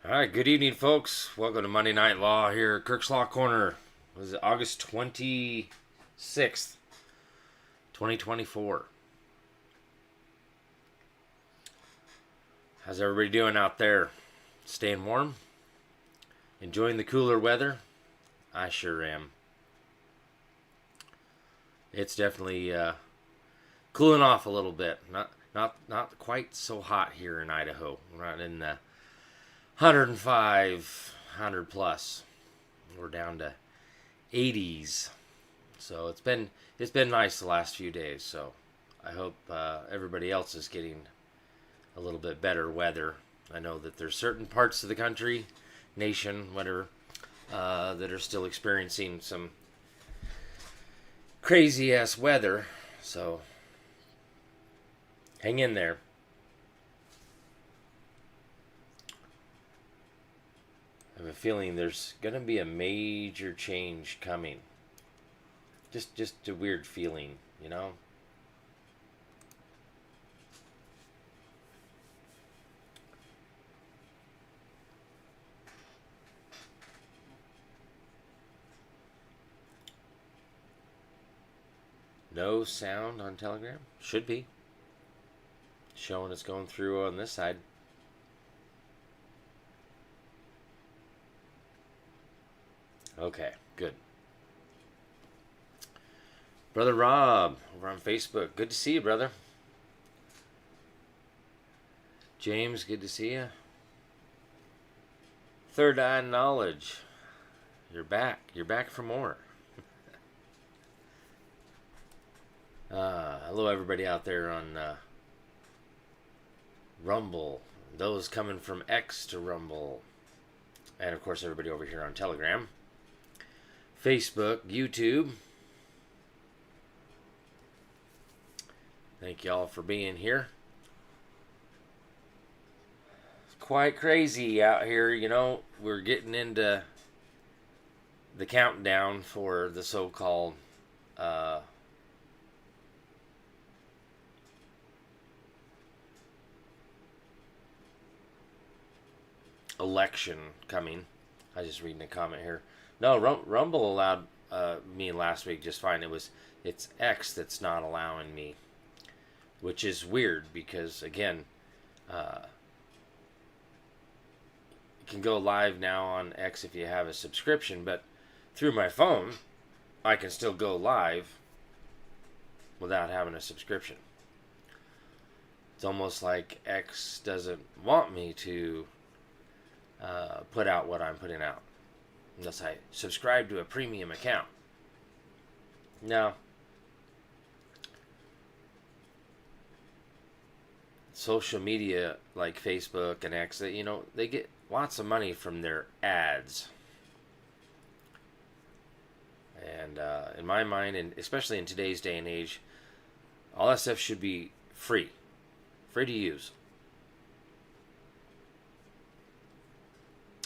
All right, good evening, folks. Welcome to Monday Night Law here at Kirk's Law Corner. Was it August 26th, 2024? How's everybody doing out there? Staying warm? Enjoying the cooler weather? I sure am. It's definitely cooling off a little bit. Not quite so hot here in Idaho. We're not in the 105, 100 plus. We're down to 80s. So it's been nice the last few days. So I hope everybody else is getting a little bit better weather. I know that there's certain parts of the country, nation, whatever, that are still experiencing some crazy ass weather. So hang in there. I have a feeling there's gonna be a major change coming. Just a weird feeling, you know? No sound on Telegram? Should be. Showing it's going through on this side. Okay, good. Brother Rob over on Facebook. Good to see you, brother. James, good to see you. Third Eye Knowledge. You're back. You're back for more. Hello, everybody out there on Rumble. Those coming from X to Rumble. And, of course, everybody over here on Telegram. Facebook, YouTube. Thank y'all for being here. It's quite crazy out here, you know. We're getting into the countdown for the so-called election coming. I was just reading a comment here. No, Rumble allowed me last week just fine. It's X that's not allowing me, which is weird because again, you can go live now on X if you have a subscription, but through my phone, I can still go live without having a subscription. It's almost like X doesn't want me to put out what I'm putting out unless I subscribe to a premium account. Now, social media like Facebook and X, you know, they get lots of money from their ads. And in my mind, and especially in today's day and age, all that stuff should be free to use.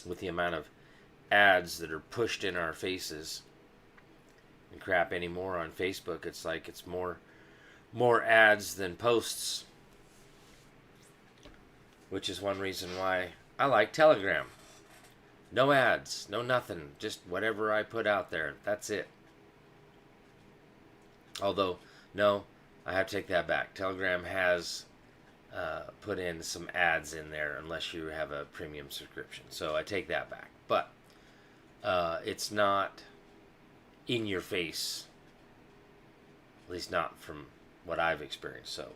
With the amount of ads that are pushed in our faces and crap anymore on Facebook, it's like it's more ads than posts, which is one reason why I like Telegram. No ads, no nothing, just whatever I put out there, that's it. Although, no, I have to take that back. Telegram has put in some ads in there unless you have a premium subscription, so I take that back. But it's not in your face, at least not from what I've experienced. So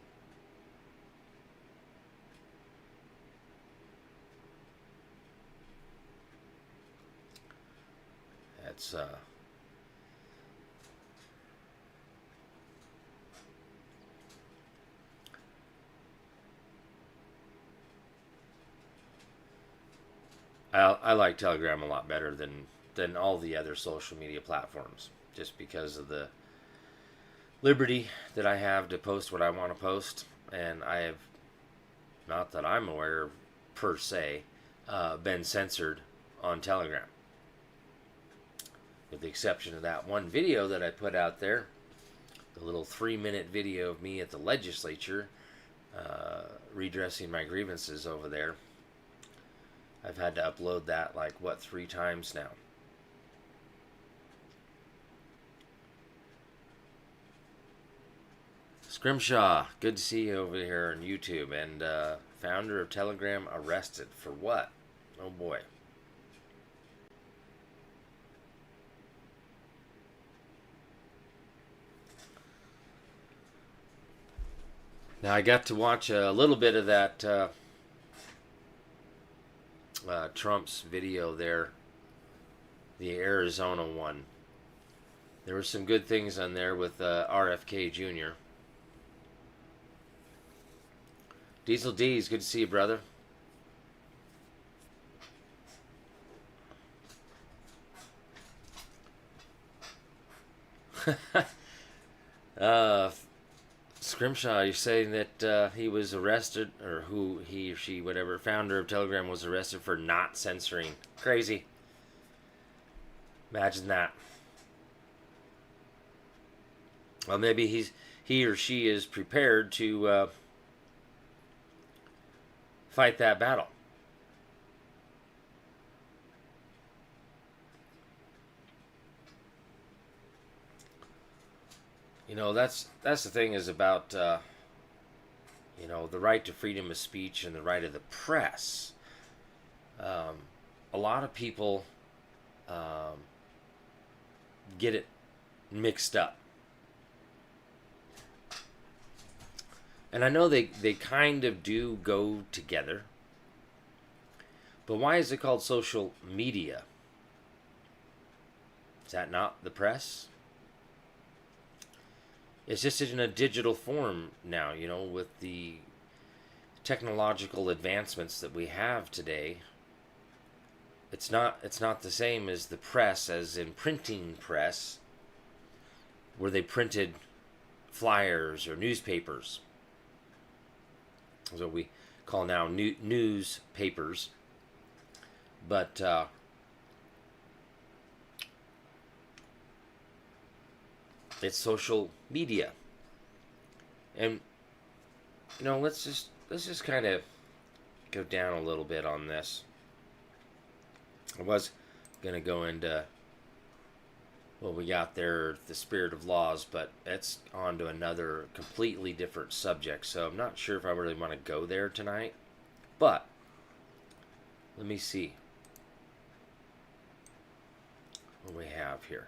that's I like Telegram a lot better than all the other social media platforms, just because of the liberty that I have to post what I want to post, and I have, not that I'm aware of per se, been censored on Telegram, with the exception of that one video that I put out there, the little 3-minute video of me at the legislature redressing my grievances over there. I've had to upload that like, what, 3 times now. Scrimshaw, good to see you over here on YouTube. And founder of Telegram arrested for what? Oh boy. Now I got to watch a little bit of that Trump's video there, the Arizona one. There were some good things on there with RFK Jr. Diesel D's, good to see you, brother. Scrimshaw, you're saying that he was arrested, or who, he or she, whatever, founder of Telegram was arrested for not censoring. Crazy. Imagine that. Well, maybe he or she is prepared to fight that battle. You know, that's the thing is about you know, the right to freedom of speech and the right of the press. A lot of people get it mixed up. And I know they kind of do go together. But why is it called social media? Is that not the press? It's just in a digital form now, you know, with the technological advancements that we have today. It's not the same as the press, as in printing press, where they printed flyers or newspapers. That's what we call now newspapers. But it's social media. And you know, let's just kind of go down a little bit on this. I was going to go into what we got there, the spirit of laws, but it's on to another completely different subject, so I'm not sure if I really want to go there tonight. But let me see what we have here.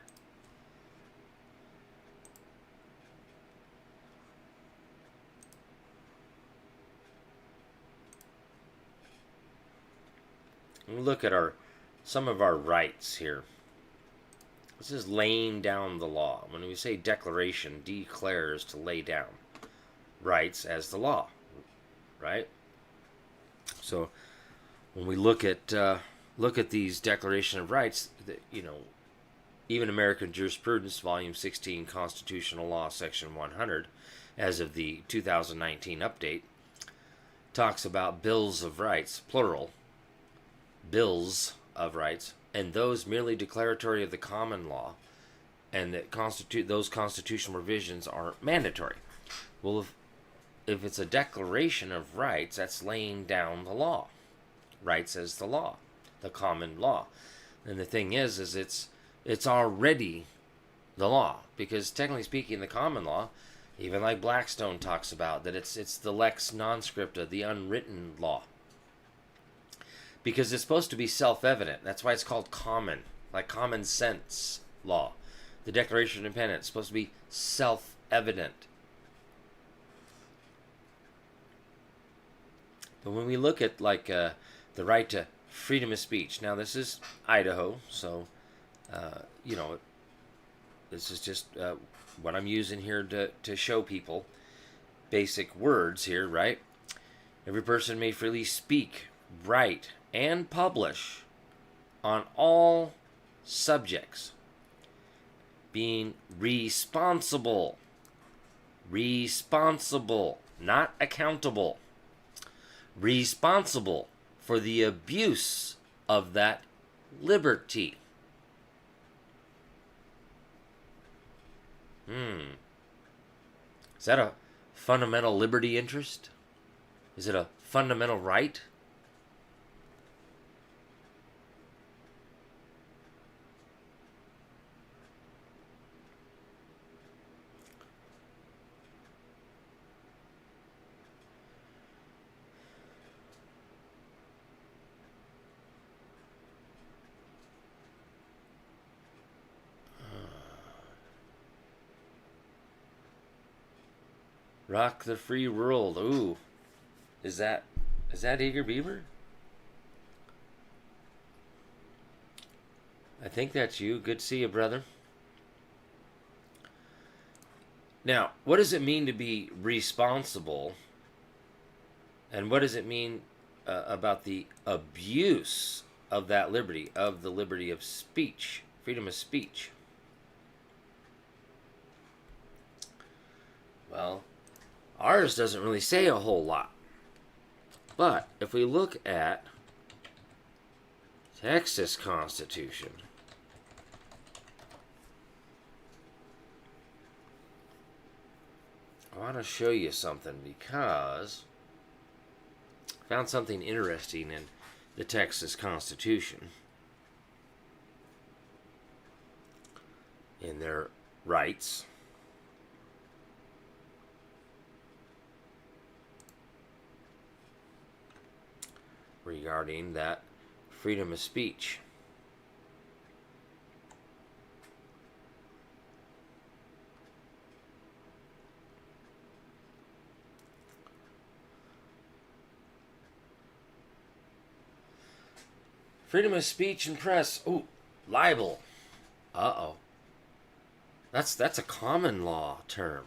Look at some of our rights here. This is laying down the law. When we say declaration, declares to lay down rights as the law, right? So when we look at these Declaration of Rights, you know, even American Jurisprudence, Volume 16, Constitutional Law, Section 100, as of the 2019 update, talks about bills of rights, plural, bills of rights, and those merely declaratory of the common law, and that those constitutional provisions are mandatory. Well, if it's a declaration of rights, that's laying down the law, rights as the law, the common law. And the thing is it's already the law, because technically speaking, the common law, even like Blackstone talks about, that it's the lex non scripta, the unwritten law. Because it's supposed to be self-evident. That's why it's called common, like common sense law. The Declaration of Independence is supposed to be self-evident. But when we look at like the right to freedom of speech, now this is Idaho, so you know, this is just what I'm using here to show people basic words here, right? Every person may freely speak, write, and publish on all subjects, being responsible, not accountable, responsible for the abuse of that liberty. Is that a fundamental liberty interest? Is it a fundamental right? Rock the free world. Ooh. Is that Eager Beaver? I think that's you. Good to see you, brother. Now, what does it mean to be responsible? And what does it mean about the abuse of that liberty, of the liberty of speech, freedom of speech? Well, ours doesn't really say a whole lot. But if we look at Texas Constitution, I want to show you something because I found something interesting in the Texas Constitution in their rights. Regarding that freedom of speech. Freedom of speech and press. Ooh, libel. Uh-oh. That's a common law term.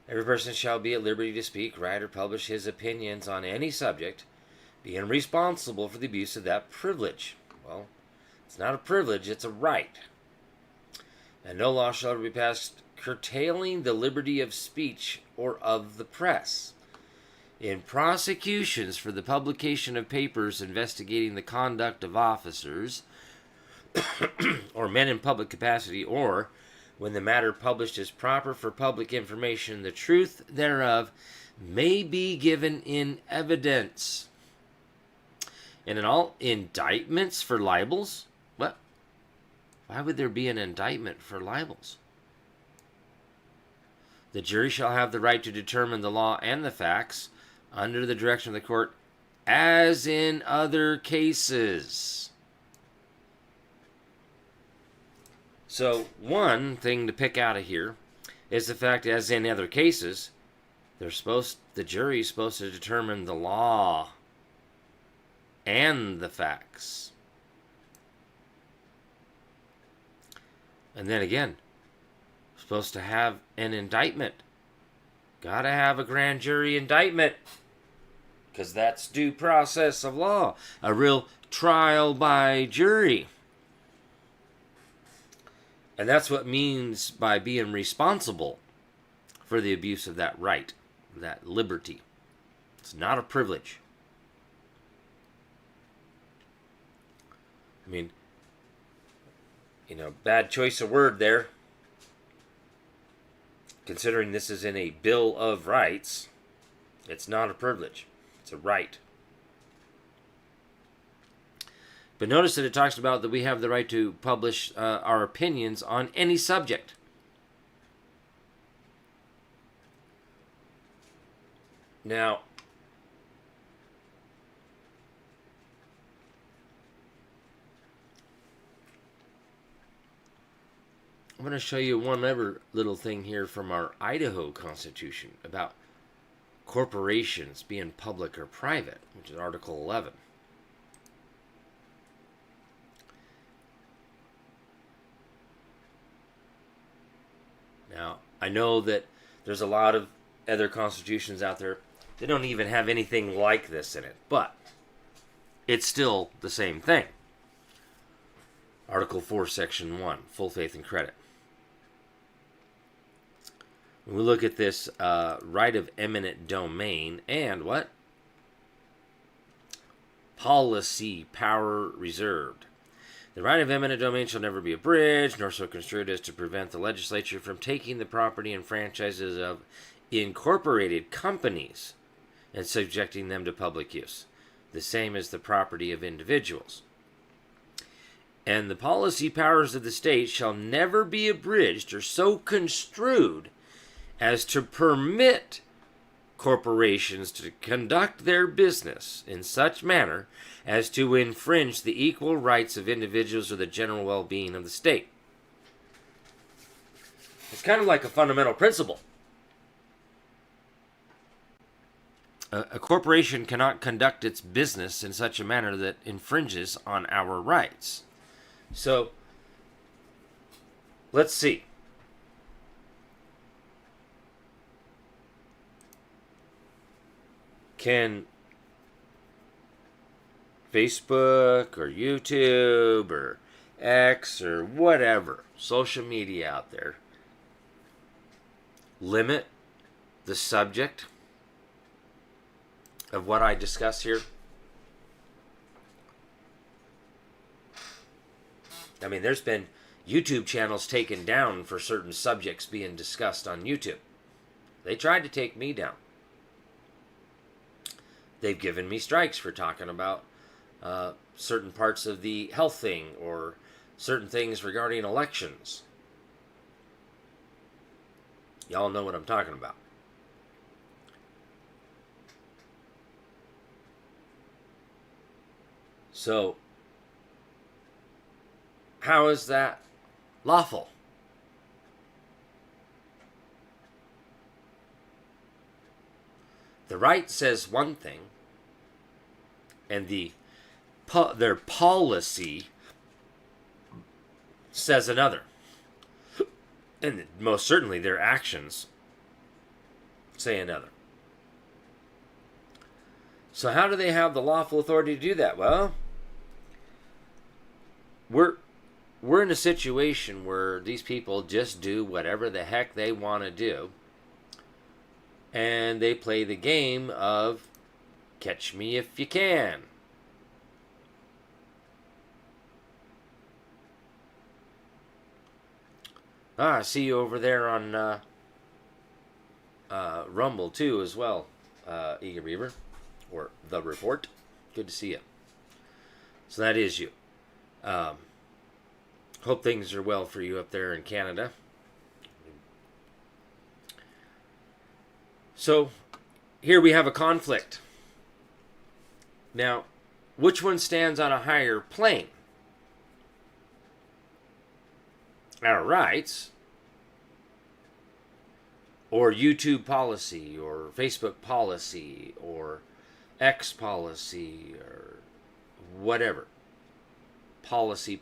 Every person shall be at liberty to speak, write, or publish his opinions on any subject, being responsible for the abuse of that privilege. Well, it's not a privilege, it's a right. And no law shall ever be passed curtailing the liberty of speech or of the press. In prosecutions for the publication of papers investigating the conduct of officers or men in public capacity, or when the matter published is proper for public information, the truth thereof may be given in evidence. And in all indictments for libels? What? Why would there be an indictment for libels? The jury shall have the right to determine the law and the facts under the direction of the court, as in other cases. So one thing to pick out of here is the fact, as in other cases, the jury is supposed to determine the law and the facts. And then again, supposed to have an indictment. Gotta have a grand jury indictment, because that's due process of law, a real trial by jury. And that's what it means by being responsible for the abuse of that right, that liberty. It's not a privilege. I mean, bad choice of word there. Considering this is in a Bill of Rights, it's not a privilege. It's a right. But notice that it talks about that we have the right to publish our opinions on any subject. Now, I'm going to show you one other little thing here from our Idaho Constitution about corporations being public or private, which is Article 11. Now, I know that there's a lot of other constitutions out there that don't even have anything like this in it, but it's still the same thing. Article 4, Section 1, full faith and credit. When we look at this right of eminent domain and what? Policy power reserved. The right of eminent domain shall never be abridged, nor so construed as to prevent the legislature from taking the property and franchises of incorporated companies and subjecting them to public use. The same as the property of individuals. And the policy powers of the state shall never be abridged or so construed as to permit corporations to conduct their business in such manner as to infringe the equal rights of individuals or the general well-being of the state. It's kind of like a fundamental principle. A corporation cannot conduct its business in such a manner that infringes on our rights. So, let's see. Can Facebook or YouTube or X or whatever, social media out there, limit the subject of what I discuss here? I mean, there's been YouTube channels taken down for certain subjects being discussed on YouTube. They tried to take me down. They've given me strikes for talking about certain parts of the health thing or certain things regarding elections. Y'all know what I'm talking about. So, how is that lawful? The right says one thing, and their policy says another. And most certainly their actions say another. So how do they have the lawful authority to do that? Well, we're in a situation where these people just do whatever the heck they want to do. And they play the game of catch me if you can. I see you over there on Rumble too as well, Eager Beaver, or The Report. Good to see you. So that is you. Hope things are well for you up there in Canada. So here we have a conflict. Now, which one stands on a higher plane? Our rights, or YouTube policy, or Facebook policy, or X policy, or whatever. Policy.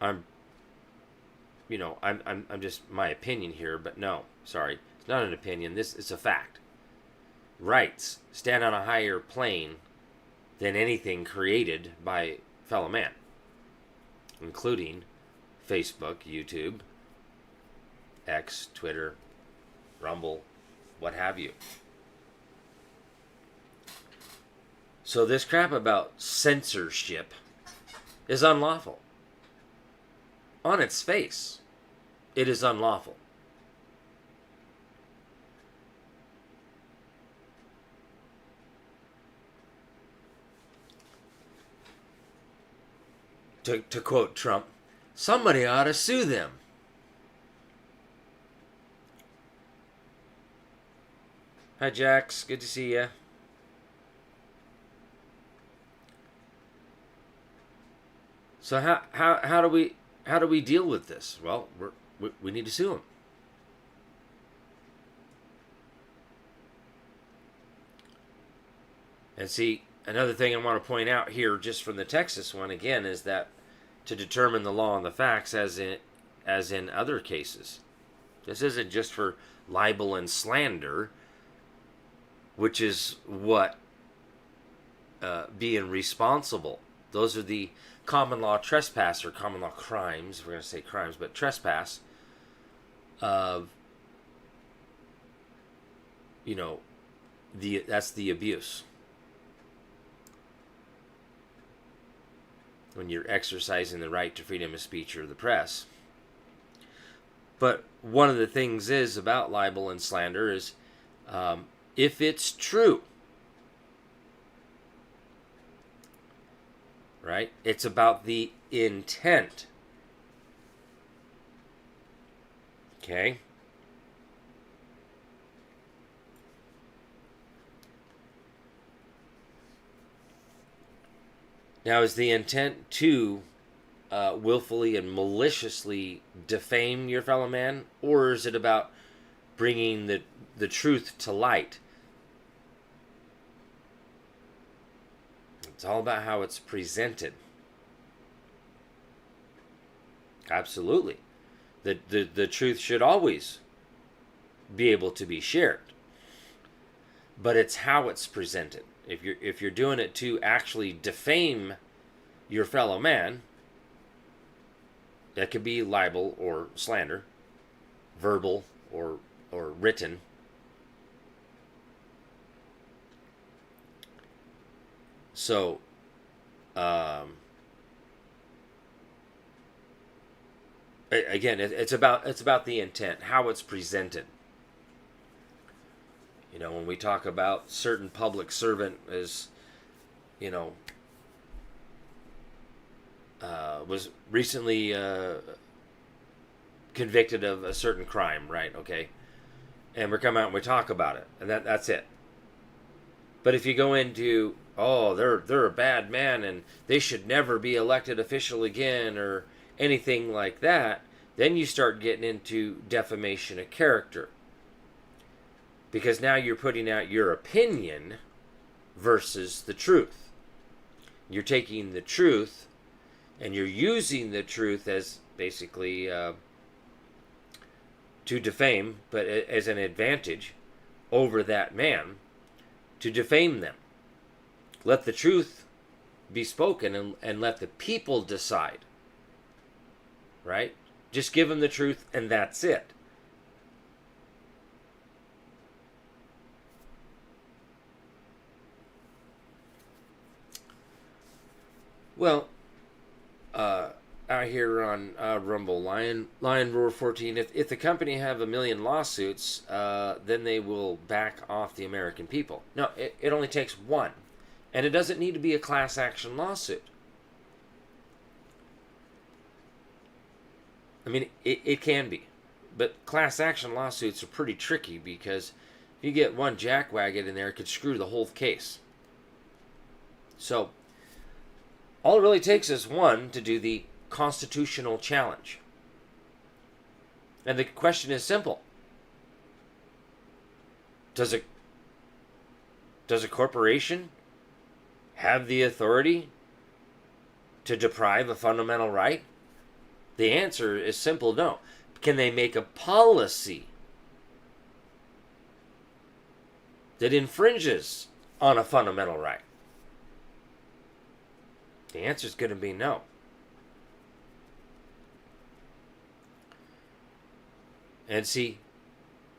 I'm just my opinion here, but no, sorry, it's not an opinion. This is a fact. Rights stand on a higher plane than anything created by fellow man, including Facebook, YouTube, X, Twitter, Rumble, what have you. So this crap about censorship is unlawful. On its face, it is unlawful. To quote Trump, somebody ought to sue them. Hi, Jax. Good to see you. So how do we deal with this? Well, we need to sue them. And see, another thing I want to point out here, just from the Texas one again, is that to determine the law and the facts, as in other cases, this isn't just for libel and slander, which is what being responsible. Those are the common law trespass, or common law crimes. We're going to say crimes, but trespass of, that's the abuse. When you're exercising the right to freedom of speech or the press. But one of the things is about libel and slander is if it's true, right? It's about the intent. Okay? Now, is the intent to willfully and maliciously defame your fellow man, or is it about bringing the truth to light? It's all about how it's presented. Absolutely. The truth should always be able to be shared. But it's how it's presented. If you're doing it to actually defame your fellow man, that could be libel or slander, verbal or written. So, again, it's about the intent, how it's presented. You know, when we talk about certain public servant as, you know, was recently convicted of a certain crime, right? Okay, and we come out and we talk about it, and that's it. But if you go into, oh, they're a bad man and they should never be elected official again or anything like that, then you start getting into defamation of character. Because now you're putting out your opinion versus the truth. You're taking the truth and you're using the truth as basically to defame, but as an advantage over that man to defame them. Let the truth be spoken and let the people decide. Right? Just give them the truth and that's it. Well, out here on Rumble, Lion Roar 14, if the company have 1 million lawsuits, then they will back off the American people. No, it only takes one. And it doesn't need to be a class action lawsuit. I mean, it can be. But class action lawsuits are pretty tricky because if you get one jackwagon in there, it could screw the whole case. So, all it really takes is one to do the constitutional challenge. And the question is simple. Does a corporation have the authority to deprive a fundamental right? The answer is simple no. Can they make a policy that infringes on a fundamental right? The answer is going to be no. And see,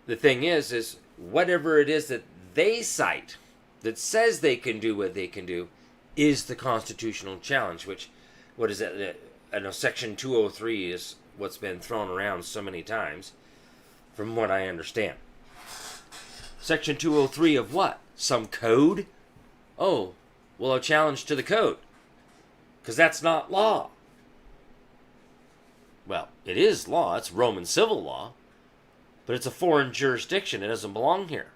the thing is whatever it is that they cite that says they can do what they can do is the constitutional challenge, which, what is that? I know Section 203 is what's been thrown around so many times, from what I understand. Section 203 of what? Some code? Oh, well, a challenge to the code. Because that's not law. Well, it is law. It's Roman civil law. But it's a foreign jurisdiction. It doesn't belong here.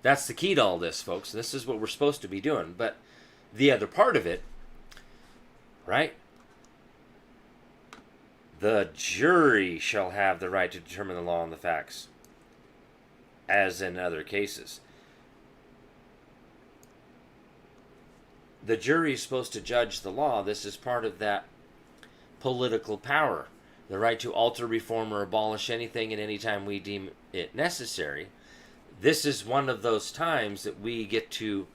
That's the key to all this, folks. This is what we're supposed to be doing. But the other part of it, right? The jury shall have the right to determine the law and the facts, as in other cases. The jury is supposed to judge the law. This is part of that political power. The right to alter, reform, or abolish anything at any time we deem it necessary. This is one of those times that we get to,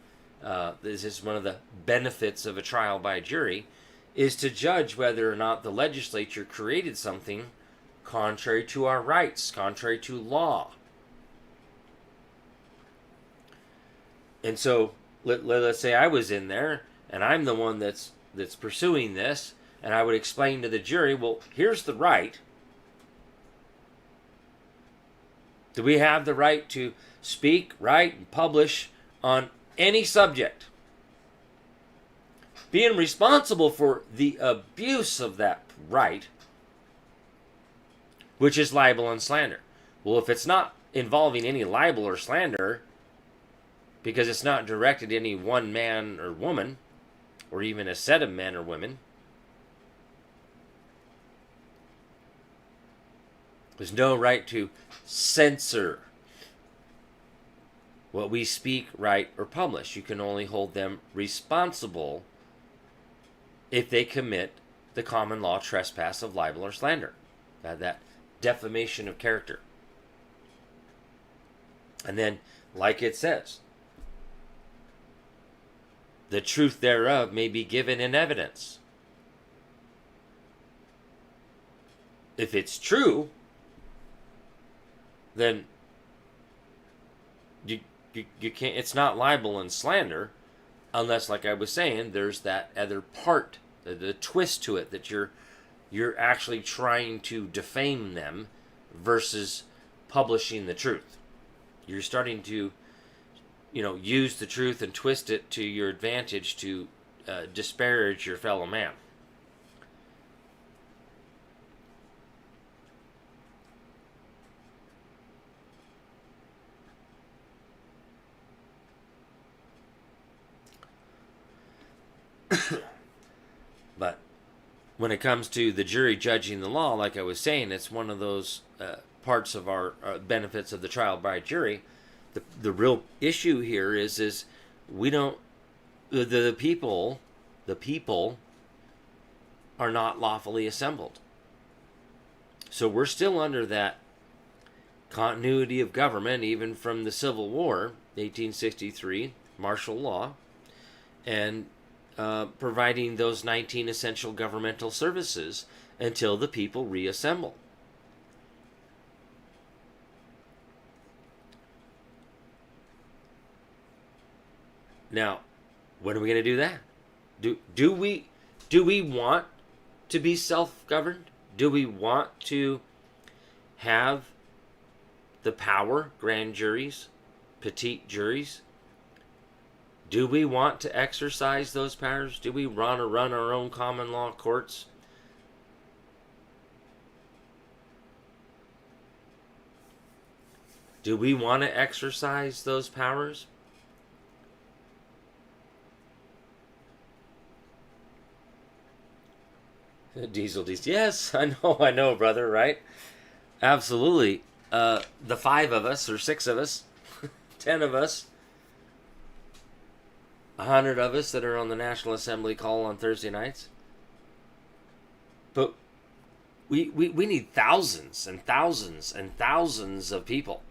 this is one of the benefits of a trial by jury, is to judge whether or not the legislature created something contrary to our rights, contrary to law. And so, let's say I was in there, and I'm the one that's pursuing this, and I would explain to the jury, well, here's the right. Do we have the right to speak, write, and publish on any subject? Being responsible for the abuse of that right, which is libel and slander. Well, if it's not involving any libel or slander, because it's not directed at any one man or woman, or even a set of men or women. There's no right to censor what we speak, write, or publish. You can only hold them responsible if they commit the common law trespass of libel or slander, that defamation of character. And then, like it says, the truth thereof may be given in evidence. If it's true, then you can't. It's not libel and slander, unless, like I was saying, there's that other part, the twist to it, that you're actually trying to defame them versus publishing the truth. You're starting to, use the truth and twist it to your advantage to disparage your fellow man. But when it comes to the jury judging the law, like I was saying, it's one of those parts of our benefits of the trial by jury. The real issue here is we don't, the people are not lawfully assembled. So we're still under that continuity of government, even from the Civil War, 1863, martial law, and providing those 19 essential governmental services until the people reassemble. Now, when are we going to do that? Do we want to be self-governed? Do we want to have the power, grand juries, petite juries? Do we want to exercise those powers? Do we want to run our own common law courts? Do we want to exercise those powers? Diesel. Yes, I know, brother, right? Absolutely. The 5 of us, or 6 of us, 10 of us, 100 of us that are on the National Assembly call on Thursday nights. But we need thousands and thousands and thousands of people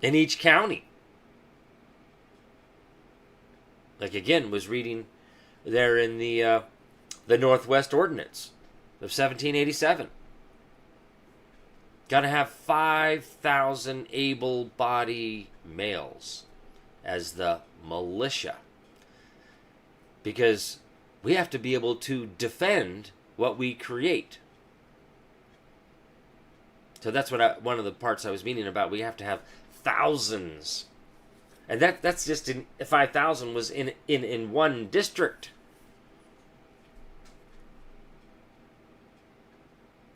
in each county. Like, again, was reading there in the Northwest Ordinance of 1787. Got to have 5,000 able-bodied males as the militia, because we have to be able to defend what we create. So that's one of the parts I was meaning about. We have to have thousands, and that's just 5,000 was in one district.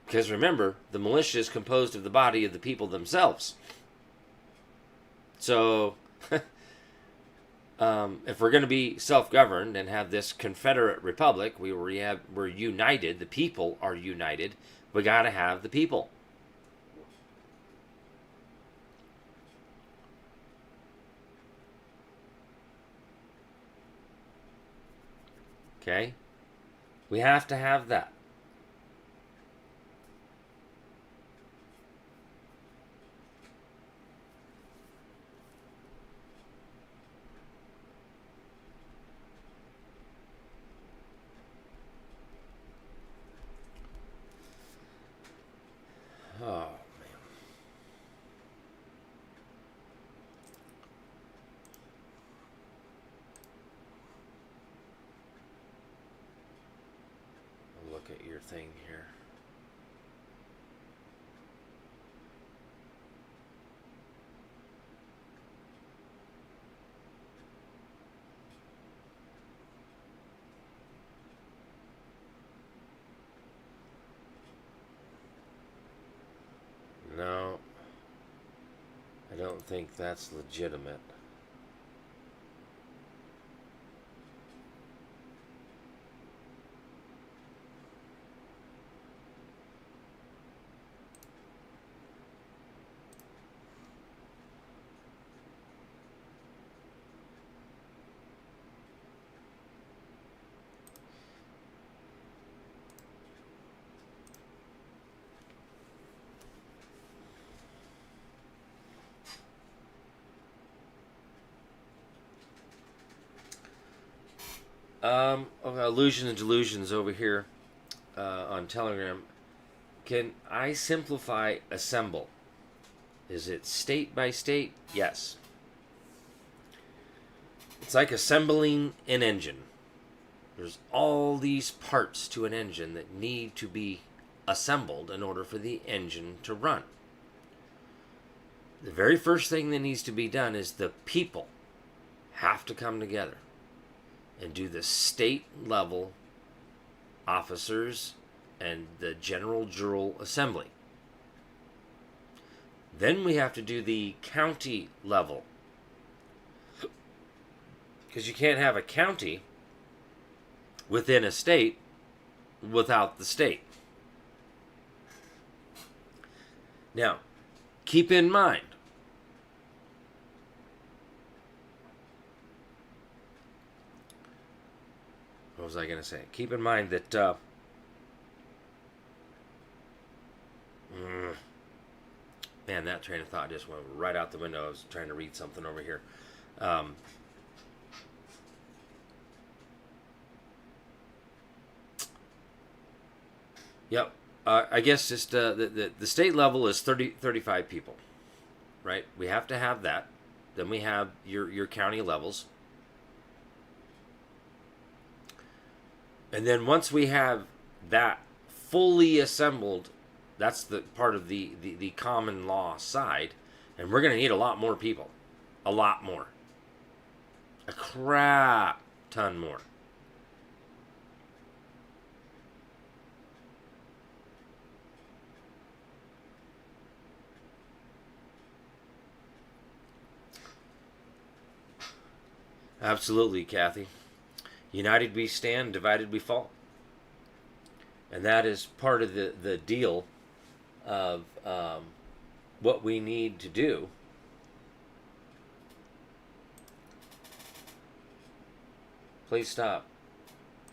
Because remember, the militia is composed of the body of the people themselves. So, if we're going to be self-governed and have this Confederate Republic, we're united, the people are united, we got to have the people. Okay? We have to have that. Oh, man. I'll look at your thing here. No. think that's legitimate. Illusion and delusions over here on Telegram. Can I simplify assemble? Is it state by state? Yes. It's like assembling an engine. There's all these parts to an engine that need to be assembled in order for the engine to run. The very first thing that needs to be done is the people have to come together and do the state level officers and the general jural assembly. Then we have to do the county level, because you can't have a county within a state without the state. Now, keep in mind, what was I going to say? Keep in mind that man, that train of thought just went right out the window. I was trying to read something over here. Yep. I guess just the state level is 35 people, right? We have to have that. Then we have your county levels. And then once we have that fully assembled, that's the part of the common law side, and we're going to need a lot more people. A lot more. A crap ton more. Absolutely, Kathy. United we stand, divided we fall. And that is part of the deal of what we need to do. Please stop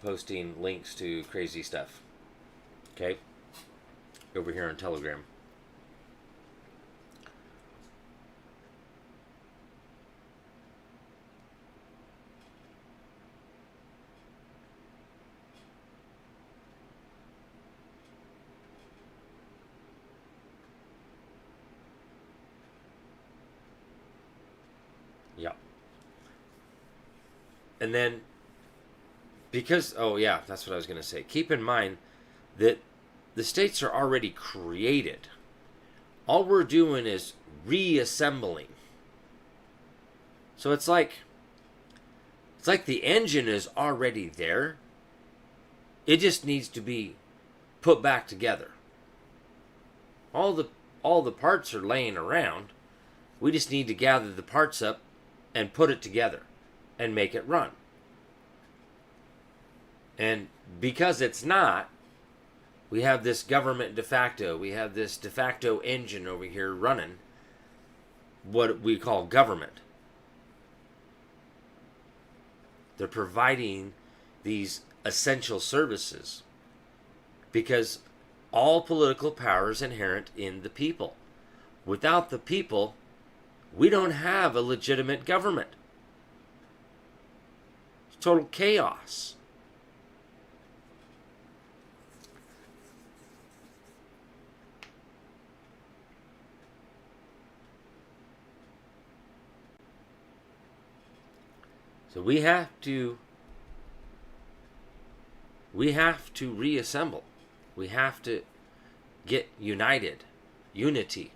posting links to crazy stuff. Okay? Over here on Telegram. Yeah. And then, because, oh yeah, that's what I was going to say. Keep in mind that the states are already created. All we're doing is reassembling. So it's like the engine is already there. It just needs to be put back together. All the parts are laying around. We just need to gather the parts up and put it together and make it run. And because it's not, we have this government de facto. We have this de facto engine over here running what we call government. They're providing these essential services because all political power is inherent in the people. Without the people, we don't have a legitimate government. It's total chaos. So we have to reassemble. We have to get united, unity.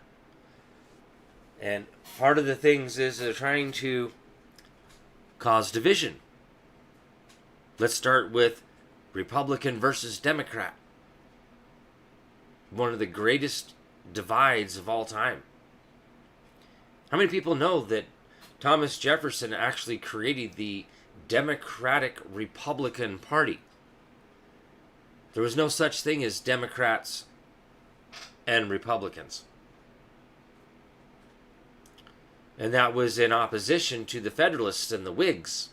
And part of the things is they're trying to cause division. Let's start with Republican versus Democrat. One of the greatest divides of all time. How many people know that Thomas Jefferson actually created the Democratic Republican Party? There was no such thing as Democrats and Republicans. And that was in opposition to the Federalists and the Whigs.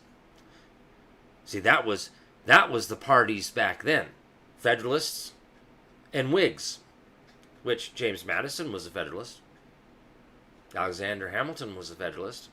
See, that was the parties back then. Federalists and Whigs, which James Madison was a Federalist. Alexander Hamilton was a Federalist.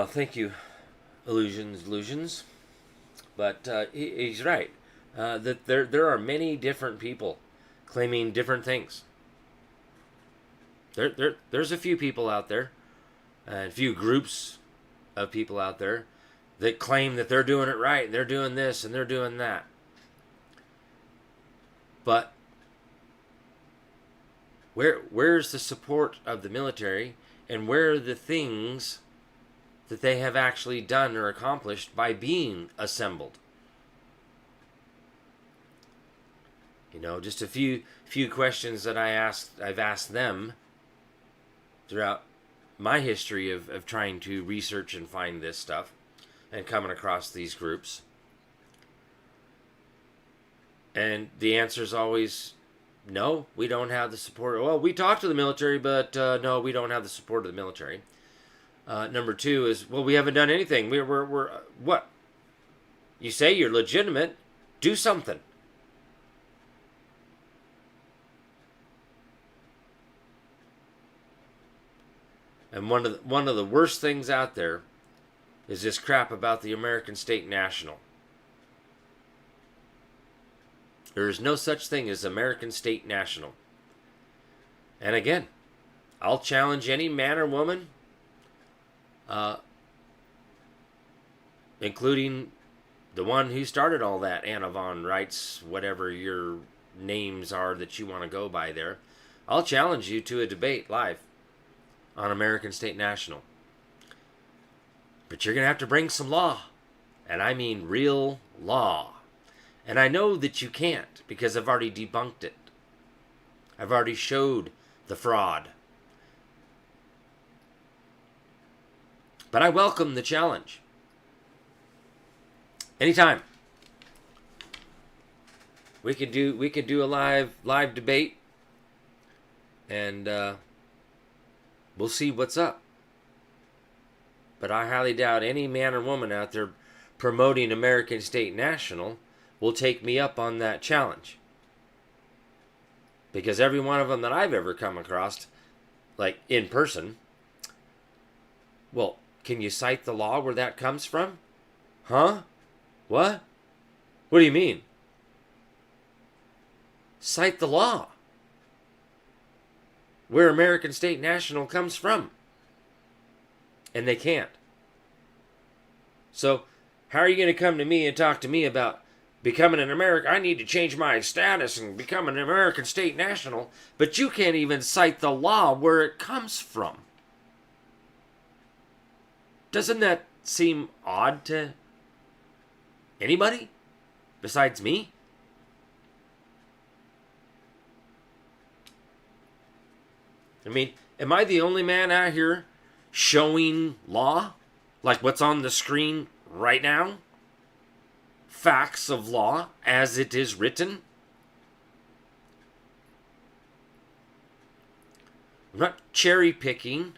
Thank you, illusions. But he's right. That there are many different people claiming different things. There's a few people out there, and a few groups of people out there that claim that they're doing it right, and they're doing this, and they're doing that. But where's the support of the military, and where are the things that they have actually done or accomplished by being assembled? You know, just a few questions that I've asked them throughout my history of trying to research and find this stuff and coming across these groups. And the answer is always, no, we don't have the support. Well, we talked to the military, but no, we don't have the support of the military. Number two is, well, we haven't done anything. We're what? You say you're legitimate. Do something. And one of the worst things out there is this crap about the American State National. There is no such thing as American State National. And again, I'll challenge any man or woman, including the one who started all that, Anna von Reitz, whatever your names are that you want to go by there. I'll challenge you to a debate live on American State National. But you're going to have to bring some law. And I mean real law. And I know that you can't, because I've already debunked it. I've already showed the fraud. But I welcome the challenge. Anytime. We could do a live debate, and we'll see what's up. But I highly doubt any man or woman out there promoting American State National will take me up on that challenge. Because every one of them that I've ever come across, like in person, well, can you cite the law where that comes from? Huh? What? What do you mean? Cite the law where American State National comes from. And they can't. So, how are you going to come to me and talk to me about becoming an American? I need to change my status and become an American State National, but you can't even cite the law where it comes from. Doesn't that seem odd to anybody besides me? I mean, am I the only man out here showing law? Like what's on the screen right now? Facts of law as it is written? I'm not cherry picking.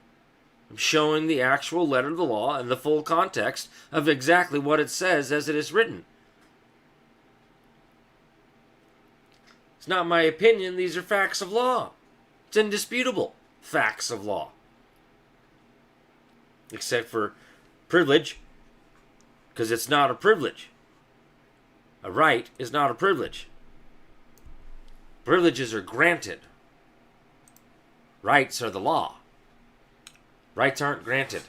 I'm showing the actual letter of the law and the full context of exactly what it says as it is written. It's not my opinion. These are facts of law. It's indisputable facts of law. Except for privilege, because it's not a privilege. A right is not a privilege. Privileges are granted. Rights are the law. Rights aren't granted.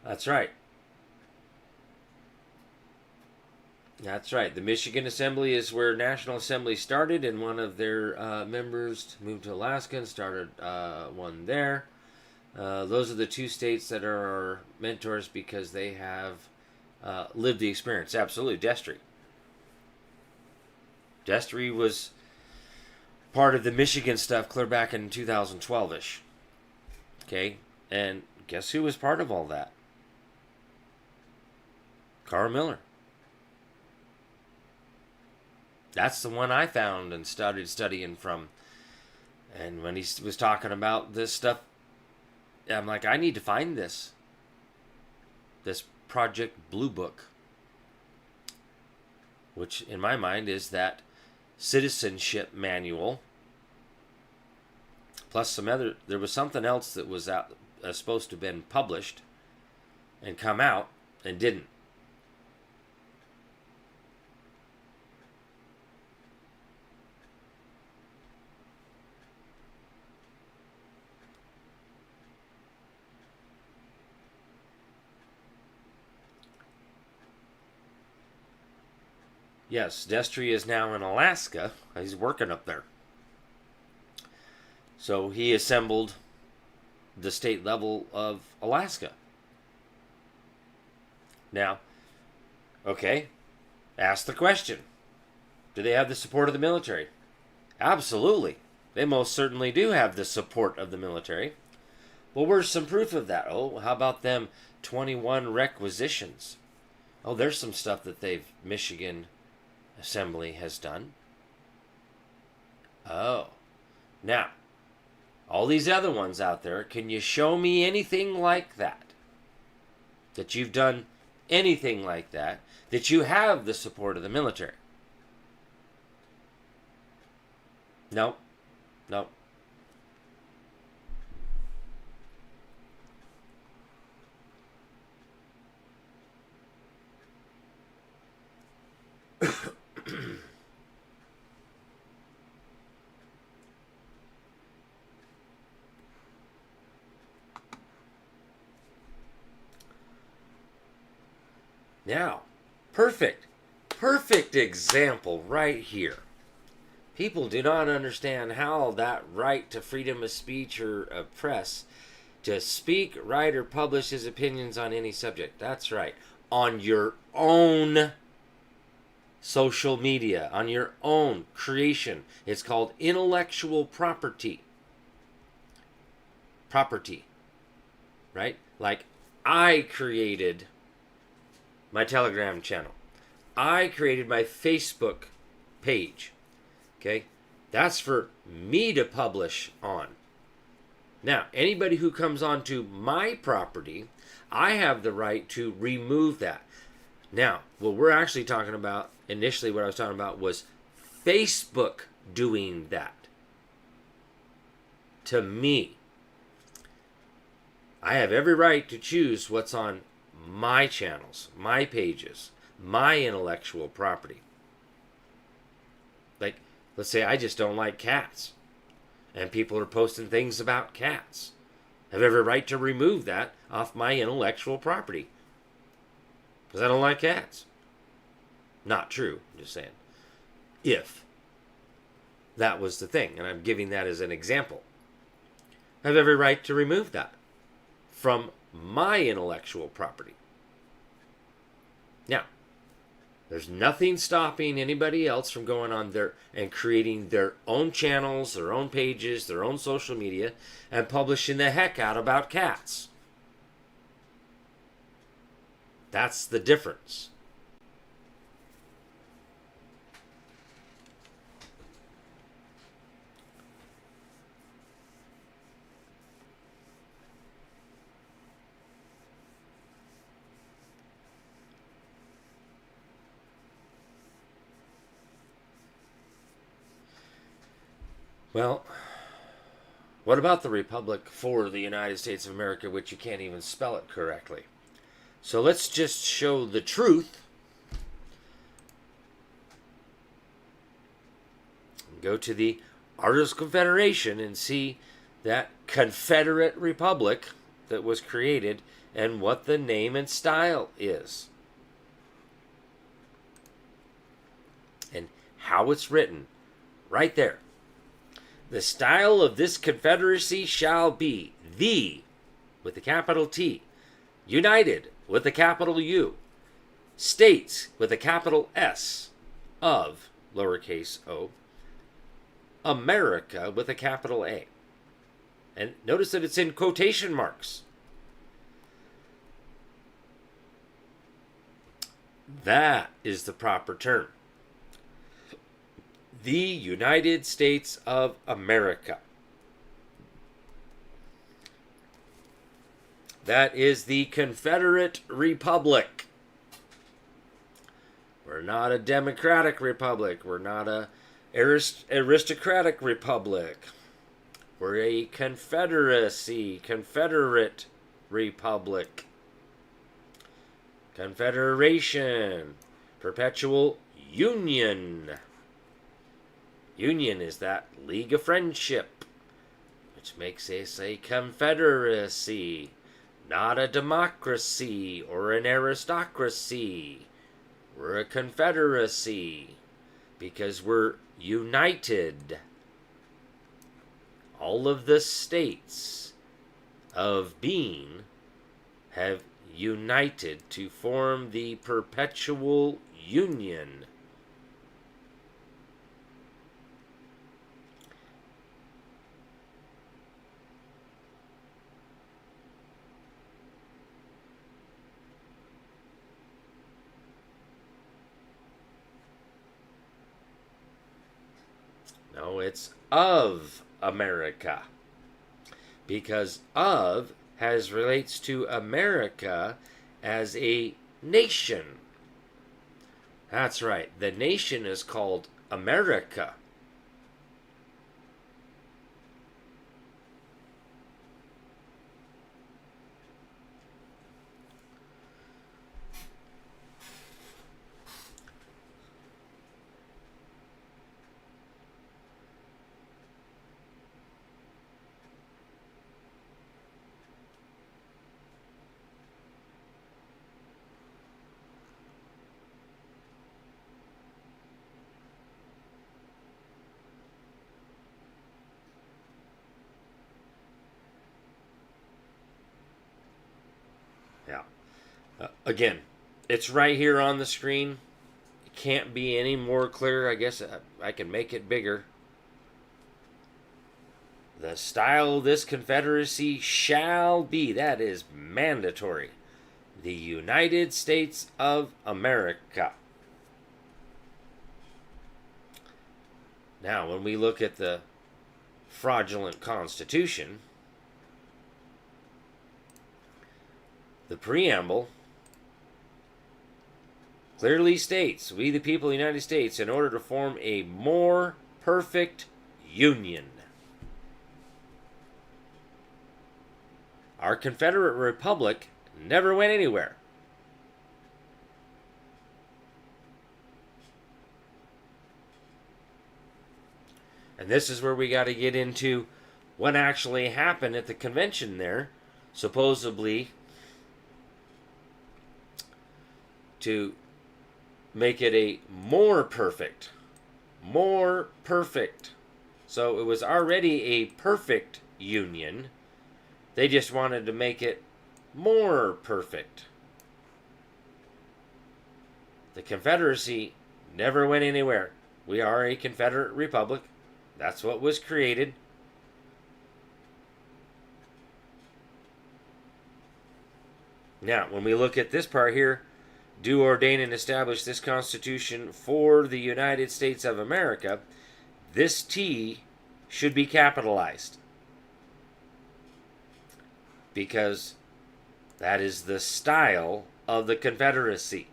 That's right. That's right. The Michigan Assembly is where National Assembly started, and one of their members moved to Alaska and started one there. Those are the two states that are our mentors because they have lived the experience. Absolutely. Destry. Destry was part of the Michigan stuff clear back in 2012-ish. Okay? And guess who was part of all that? Carl Miller. That's the one I found and started studying from. And when he was talking about this stuff, I'm like, I need to find this. This Project Blue Book. Which, in my mind, is that citizenship manual. Plus some other, there was something else that was out, supposed to have been published and come out and didn't. Yes, Destry is now in Alaska. He's working up there. So he assembled the state level of Alaska. Now, okay, ask the question. Do they have the support of the military? Absolutely. They most certainly do have the support of the military. Well, where's some proof of that? Oh, how about them 21 requisitions? Oh, there's some stuff that Michigan Assembly has done. Oh. Now, all these other ones out there, can you show me anything like that? That you've done anything like that? That you have the support of the military? No. No. Now, perfect example right here. People do not understand how that right to freedom of speech or of press to speak, write, or publish his opinions on any subject. That's right. On your own social media, on your own creation. It's called intellectual property. Property. Right? Like, I created my Telegram channel. I created my Facebook page. Okay? That's for me to publish on. Now, anybody who comes onto my property, I have the right to remove that. Now, what we're actually talking about, initially what I was talking about was Facebook doing that to me. I have every right to choose what's on my channels, my pages, my intellectual property. Like, let's say I just don't like cats, and people are posting things about cats. I have every right to remove that off my intellectual property. Because I don't like cats. Not true, I'm just saying. If that was the thing, and I'm giving that as an example. I have every right to remove that from my intellectual property. Now, there's nothing stopping anybody else from going on there and creating their own channels, their own pages, their own social media, and publishing the heck out about cats. That's the difference. Well, What about the Republic for the United States of America, which you can't even spell it correctly? So let's just show the truth. Go to the Articles of Confederation and see that Confederate Republic that was created and what the name and style is. And how it's written. Right there. The style of this confederacy shall be the, with the capital T, United, with the capital U, States, with a capital S, of, lowercase o, America, with a capital A. And notice that it's in quotation marks. That is the proper term. The United States of America. That is the Confederate Republic. We're not a democratic republic. We're not a aristocratic republic. We're a confederacy, Confederate Republic. Confederation, perpetual union. Union is that league of friendship, which makes us a confederacy, not a democracy or an aristocracy. We're a confederacy because we're united. All of the states of being have united to form the perpetual union. No, it's of America. Because of relates to America as a nation. That's right. The nation is called America. Yeah. Again, it's right here on the screen. It can't be any more clear. I guess I can make it bigger. The style of this confederacy shall be, that is mandatory, the United States of America. Now, when we look at the fraudulent Constitution, the preamble clearly states, we the people of the United States, in order to form a more perfect union. Our Confederate Republic never went anywhere. And this is where we got to get into what actually happened at the convention there, supposedly to make it a more perfect. More perfect. So it was already a perfect union. They just wanted to make it more perfect. The Confederacy never went anywhere. We are a Confederate Republic. That's what was created. Now, when we look at this part here, do ordain and establish this Constitution for the United States of America, this T should be capitalized. Because that is the style of the Confederacy.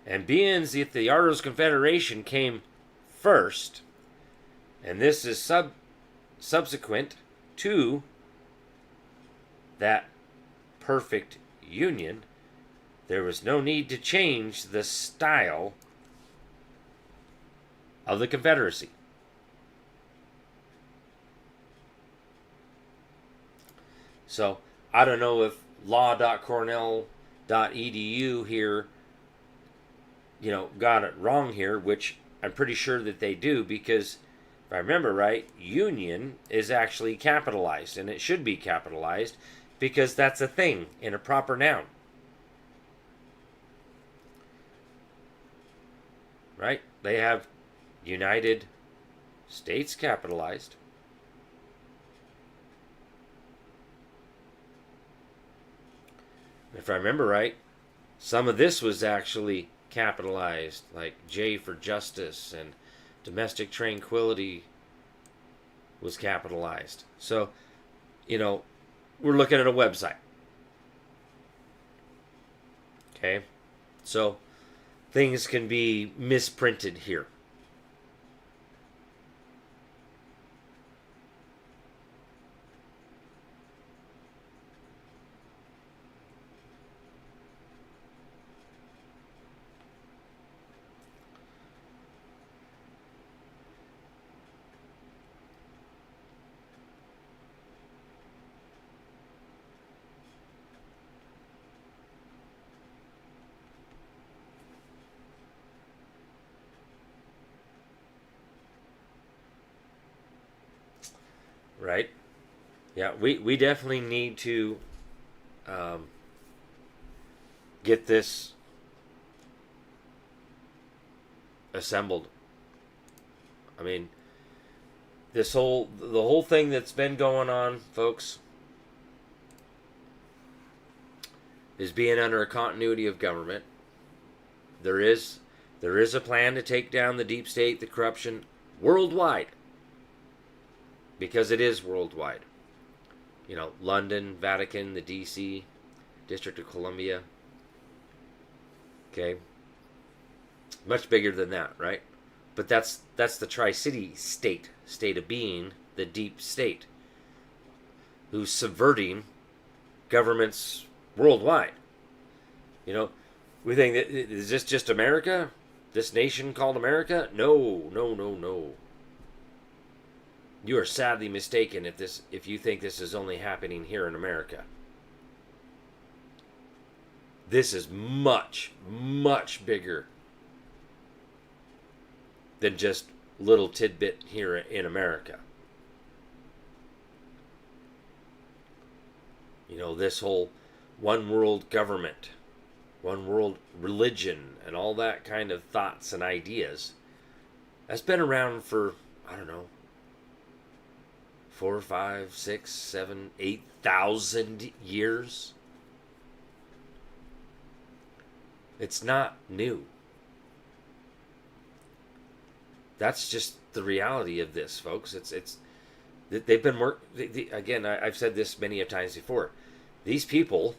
And being that the Articles of Confederation came first, And this is subsequent to that perfect union. There was no need to change the style of the Confederacy. So I don't know if law.cornell.edu here, got it wrong here, which I'm pretty sure that they do, because if I remember right, union is actually capitalized, and it should be capitalized because that's a thing in a proper noun. Right? They have United States capitalized. If I remember right, some of this was actually capitalized, like J for justice and domestic tranquility was capitalized. So, we're looking at a website. Okay? So, things can be misprinted here. Right? Yeah, we definitely need to get this assembled. I mean, the whole thing that's been going on, folks, is being under a continuity of government. There is a plan to take down the deep state, the corruption worldwide, because it is worldwide. London, Vatican, the DC, District of Columbia. Okay, much bigger than that, right? But that's the Tri-City state of being, the deep state, who's subverting governments worldwide. We think that, is this just America? This nation called America? No. You are sadly mistaken if you think this is only happening here in America. This is much, much bigger than just little tidbit here in America. This whole one world government, one world religion, and all that kind of thoughts and ideas, that's been around for, I don't know, 4, 5, 6, 7, 8,000 years. It's not new. That's just the reality of this, folks. They've been again, I've said this many a times before. These people,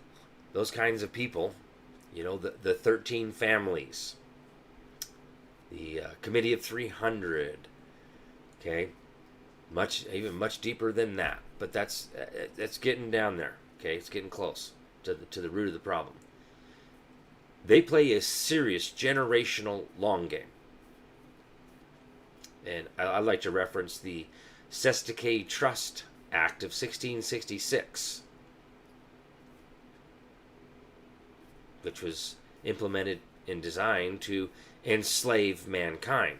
those kinds of people, the 13 families, the Committee of 300, okay, much deeper than that, but that's getting down there. Okay, it's getting close to the root of the problem. They play a serious generational long game, and I like to reference the Sestakay Trust Act of 1666, which was implemented and designed to enslave mankind.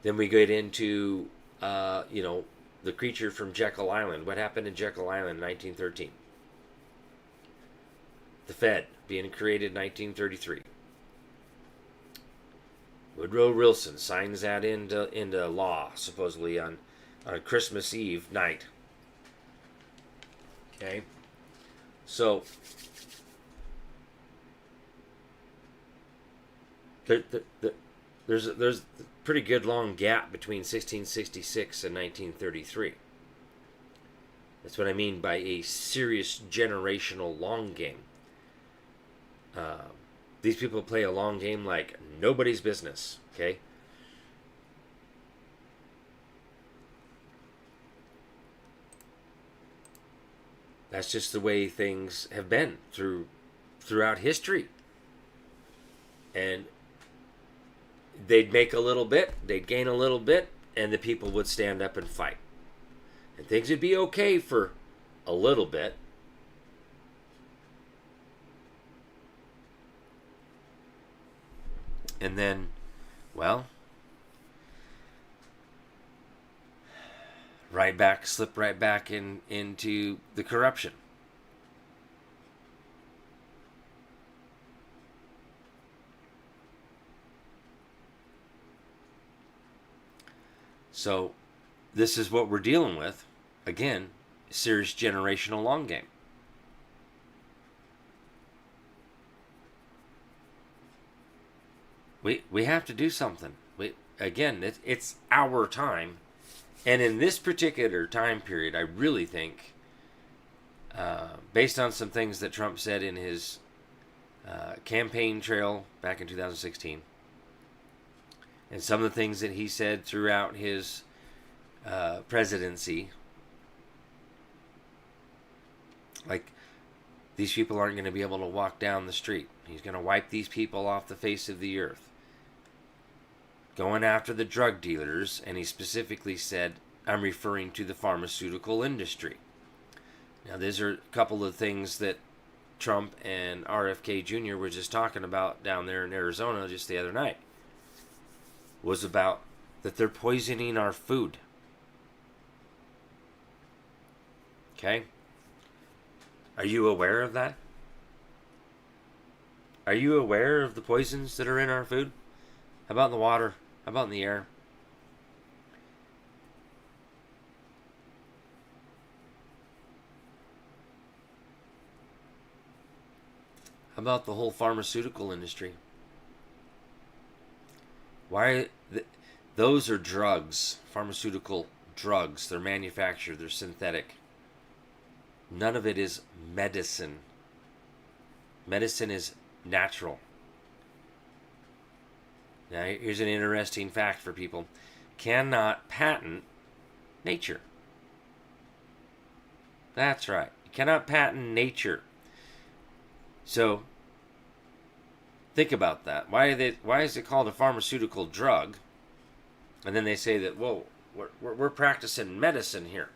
Then we get into, the creature from Jekyll Island. What happened in Jekyll Island in 1913? The Fed being created in 1933. Woodrow Wilson signs that into law, supposedly on Christmas Eve night. Okay? So, there's a pretty good long gap between 1666 and 1933. That's what I mean by a serious generational long game. These people play a long game like nobody's business, okay? That's just the way things have been throughout history. And they'd make a little bit, they'd gain a little bit, and the people would stand up and fight. And things would be okay for a little bit. And then, well, slip right back into the corruption. So, this is what we're dealing with. Again, serious generational long game. We have to do something. It's our time. And in this particular time period, I really think, based on some things that Trump said in his campaign trail back in 2016, and some of the things that he said throughout his presidency, like, these people aren't going to be able to walk down the street. He's going to wipe these people off the face of the earth. Going after the drug dealers, and he specifically said, I'm referring to the pharmaceutical industry. Now, these are a couple of things that Trump and RFK Jr. were just talking about down there in Arizona just the other night. Was about that they're poisoning our food. Okay? Are you aware of that? Are you aware of the poisons that are in our food? How about in the water? How about in the air? How about the whole pharmaceutical industry? Those are drugs, pharmaceutical drugs. They're manufactured, they're synthetic. None of it is medicine. Medicine is natural. Now, here's an interesting fact for people. Cannot patent nature. That's right. You cannot patent nature. So, think about that. Why is it called a pharmaceutical drug? And then they say that, whoa, we're practicing medicine here.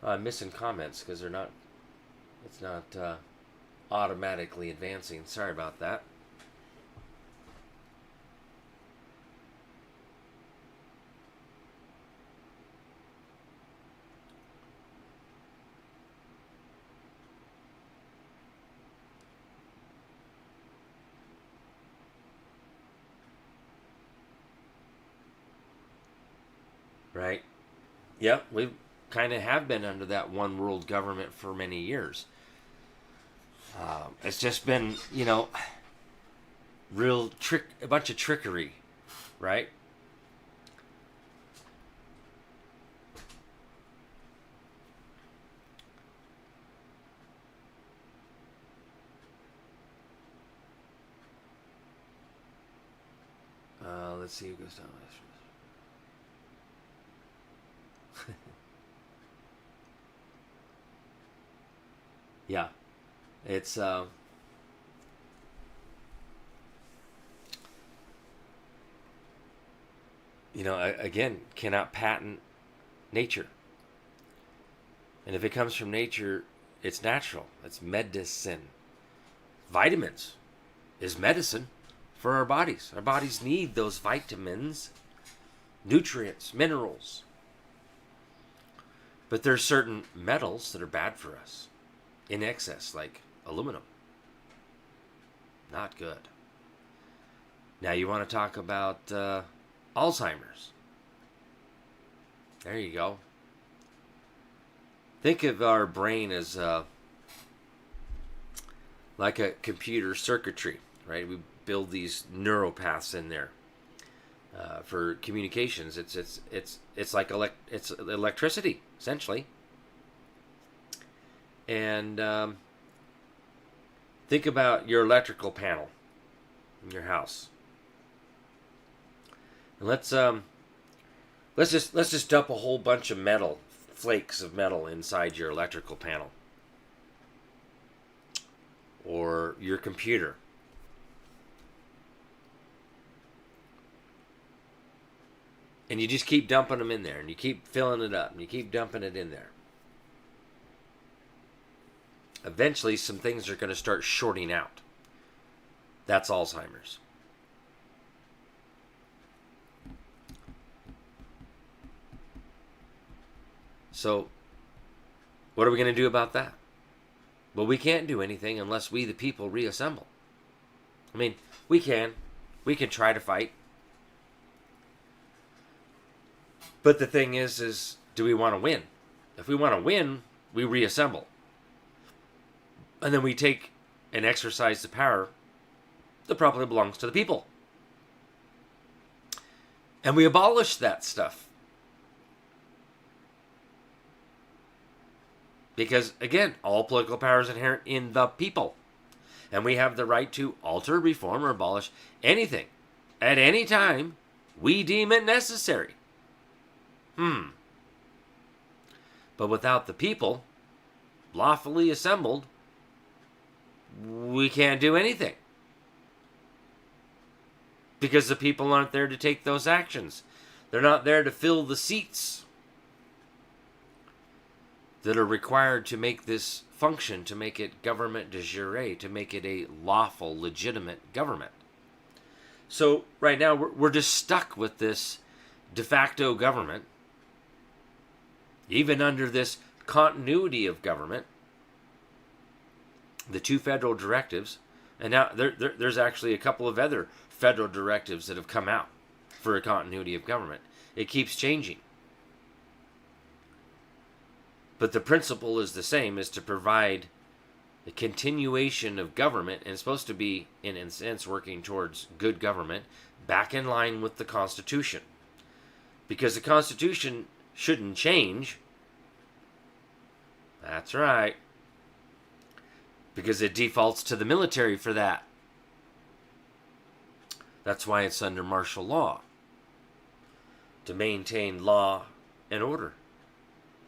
I'm missing comments because it's not automatically advancing. Sorry about that. Right? Yep, we kind of have been under that one world government for many years. It's just been, a bunch of trickery, right? Let's see who goes down. Yeah, it's again, cannot patent nature. And if it comes from nature, it's natural. It's medicine. Vitamins is medicine for our bodies. Our bodies need those vitamins, nutrients, minerals. But there's certain metals that are bad for us in excess, like aluminum. Not good. Now you want to talk about Alzheimer's. There you go. Think of our brain as like a computer circuitry, right? We build these neuropaths in there for communications. It's like it's electricity essentially. And think about your electrical panel in your house. And let's just dump a whole bunch of metal, flakes of metal inside your electrical panel. or your computer. And you just keep dumping them in there, and you keep filling it up, and you keep dumping it in there. Eventually, some things are going to start shorting out. That's Alzheimer's. So, what are we going to do about that? Well, we can't do anything unless we, the people, reassemble. I mean, we can try to fight. But the thing is do we want to win? If we want to win, we reassemble. And then we take and exercise the power that probably belongs to the people. And we abolish that stuff. Because, again, all political power is inherent in the people. And we have the right to alter, reform, or abolish anything at any time we deem it necessary. But without the people, lawfully assembled, we can't do anything. Because the people aren't there to take those actions. They're not there to fill the seats that are required to make this function, to make it government de jure, to make it a lawful, legitimate government. So right now we're just stuck with this de facto government, even under this continuity of government, the 2 federal directives, and now there's actually a couple of other federal directives that have come out for a continuity of government. It keeps changing. But the principle is the same, is to provide the continuation of government, and it's supposed to be, in a sense, working towards good government, back in line with the Constitution. Because the Constitution shouldn't change. That's right. Because it defaults to the military for that. That's why it's under martial law. To maintain law and order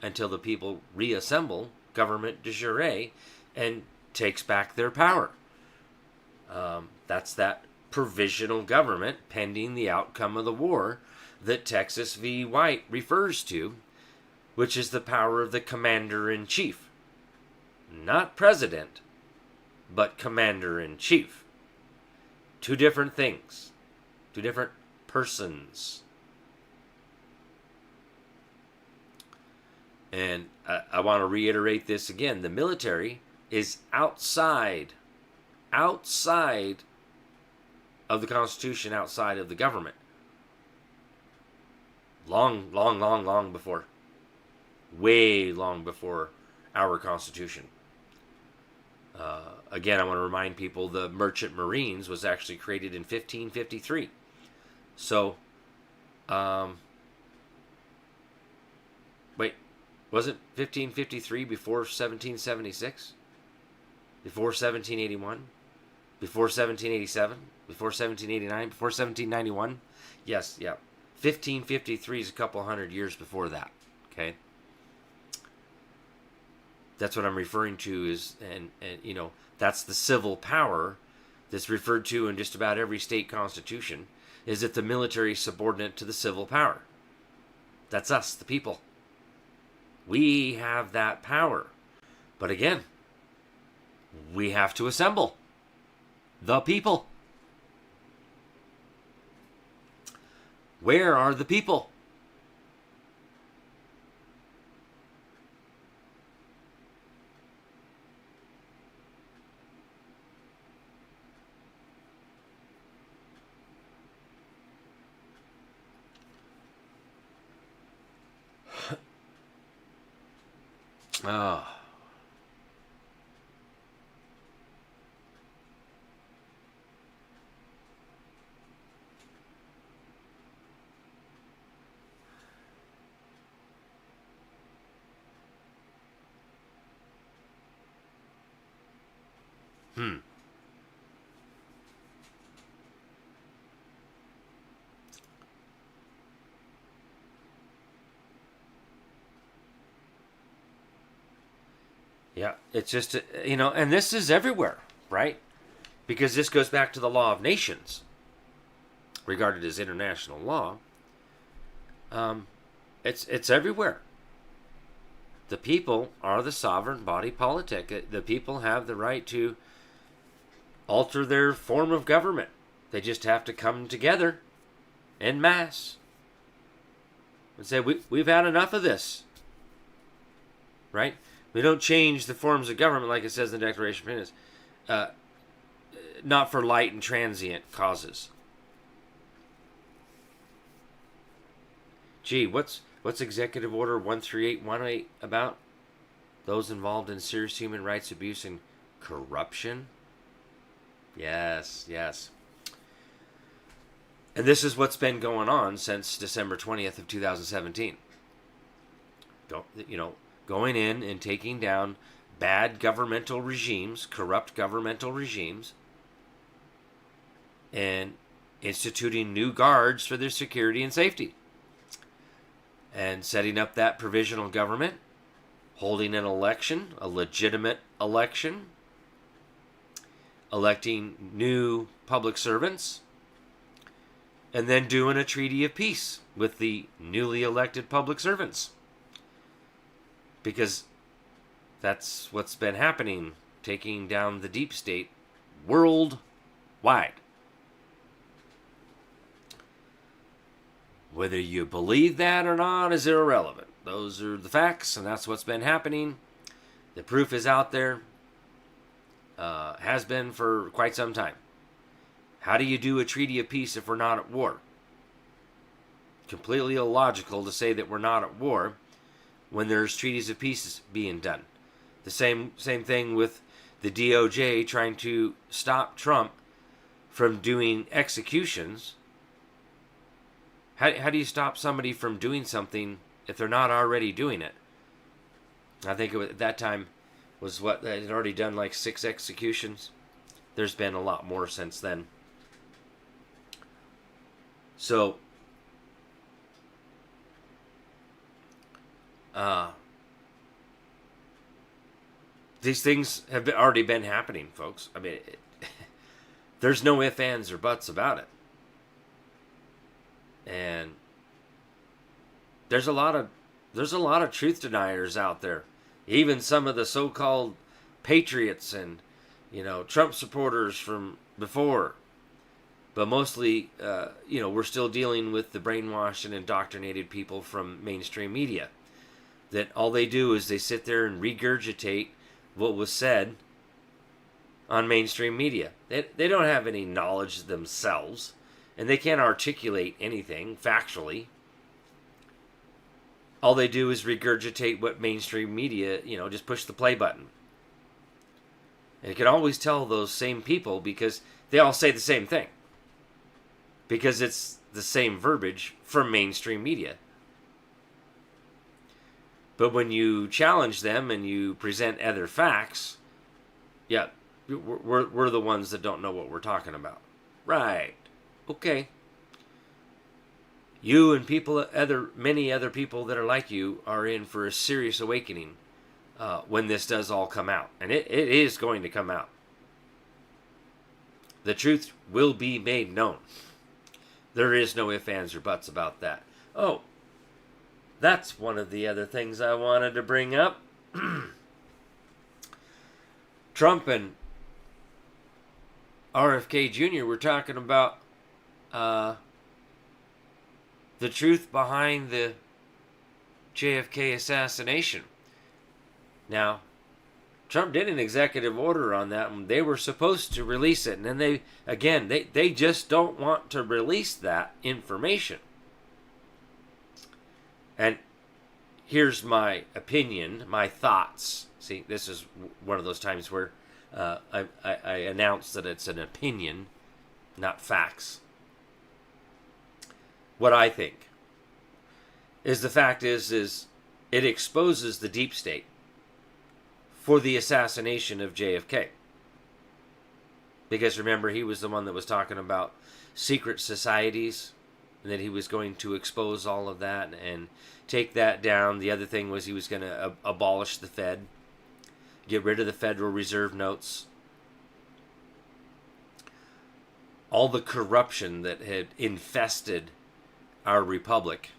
until the people reassemble government de jure and takes back their power. That's that provisional government pending the outcome of the war that Texas v. White refers to, which is the power of the commander-in-chief. Not president, but commander-in-chief. 2 different things. 2 different persons. And I want to reiterate this again. The military is outside of the Constitution, outside of the government. Long before. Way long before our Constitution. Again, I want to remind people the Merchant Marines was actually created in 1553. So, wait, wasn't 1553 before 1776? Before 1781? Before 1787? Before 1789? Before 1791? Yes, yeah. 1553 is a couple hundred years before that. Okay? That's what I'm referring to is, and you know, that's the civil power that's referred to in just about every state constitution, is that the military is subordinate to the civil power. That's us, the people. We have that power. But again, we have to assemble the people. Where are the people? Oh. Yeah, it's just, you know, and this is everywhere. right? Because this goes back to the law of nations, regarded as international law. It's everywhere. The people are the sovereign body politic. The people have the right to alter their form of government. They just have to come together en masse and say, we've had enough of this. Right? We don't change the forms of government, like it says in the Declaration of Independence, not for light and transient causes. Gee, what's Executive Order 13818 about? Those involved in serious human rights abuse and corruption? Yes. And this is what's been going on since December 20th of 2017. Going in and taking down bad governmental regimes, corrupt governmental regimes, and instituting new guards for their security and safety. And setting up that provisional government, holding an election, a legitimate election, electing new public servants, and then doing a treaty of peace with the newly elected public servants. Because that's what's been happening, taking down the deep state worldwide. Whether you believe that or not is irrelevant. Those are the facts, and that's what's been happening. The proof is out there. Has been for quite some time. How do you do a treaty of peace if we're not at war? Completely illogical to say that we're not at war when there's treaties of peace being done. The same thing with the DOJ trying to stop Trump from doing executions. How do you stop somebody from doing something if they're not already doing it? I think at that time was what, they had already done like 6 executions. There's been a lot more since then. So, these things have already been happening, folks. I mean, there's no ifs, ands, or buts about it. And there's a lot of truth deniers out there. Even some of the so-called patriots and, Trump supporters from before. But mostly, we're still dealing with the brainwashed and indoctrinated people from mainstream media. That all they do is they sit there and regurgitate what was said on mainstream media. They don't have any knowledge themselves. And they can't articulate anything factually. All they do is regurgitate what mainstream media, just push the play button. And you can always tell those same people because they all say the same thing. Because it's the same verbiage from mainstream media. But when you challenge them and you present other facts, yeah, we're the ones that don't know what we're talking about. Right. Okay. You and many other people that are like you are in for a serious awakening when this does all come out. And it is going to come out. The truth will be made known. There is no ifs, ands, or buts about that. Oh, that's one of the other things I wanted to bring up. Trump and RFK Jr. were talking about the truth behind the JFK assassination. Now, Trump did an executive order on that, and they were supposed to release it. And then they just don't want to release that information. And here's my opinion, my thoughts. See, this is one of those times where I announce that it's an opinion, not facts. What I think is the fact is it exposes the deep state for the assassination of JFK. Because remember, he was the one that was talking about secret societies, and that he was going to expose all of that and take that down. The other thing was he was going to abolish the Fed, get rid of the Federal Reserve notes, all the corruption that had infested our republic.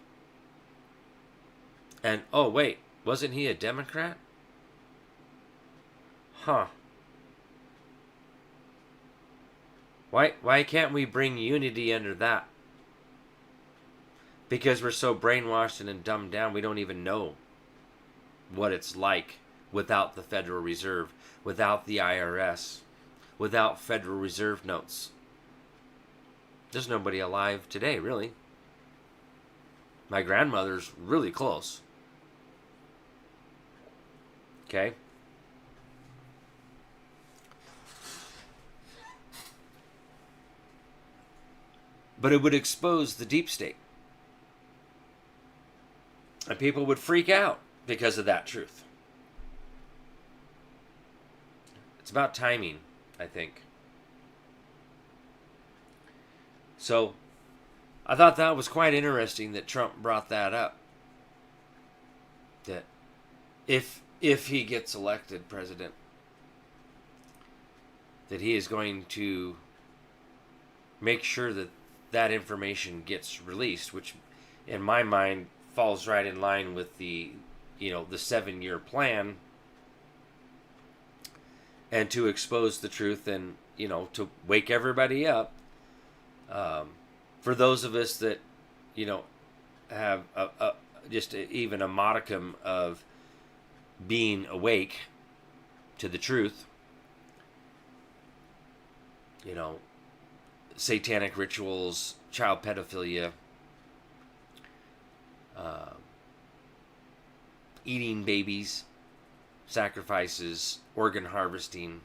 And, oh, wait, wasn't he a Democrat? Huh. Why can't we bring unity under that? Because we're so brainwashed and dumbed down, we don't even know what it's like without the Federal Reserve, without the IRS, without Federal Reserve notes. There's nobody alive today, really. My grandmother's really close. Okay? But it would expose the deep state. And people would freak out because of that truth. It's about timing, I think. So, I thought that was quite interesting that Trump brought that up. That if he gets elected president, that he is going to make sure that that information gets released, which in my mind falls right in line with the 7-year plan, and to expose the truth and, to wake everybody up. For those of us that, have even a modicum of being awake to the truth, satanic rituals, child pedophilia, eating babies, sacrifices, organ harvesting,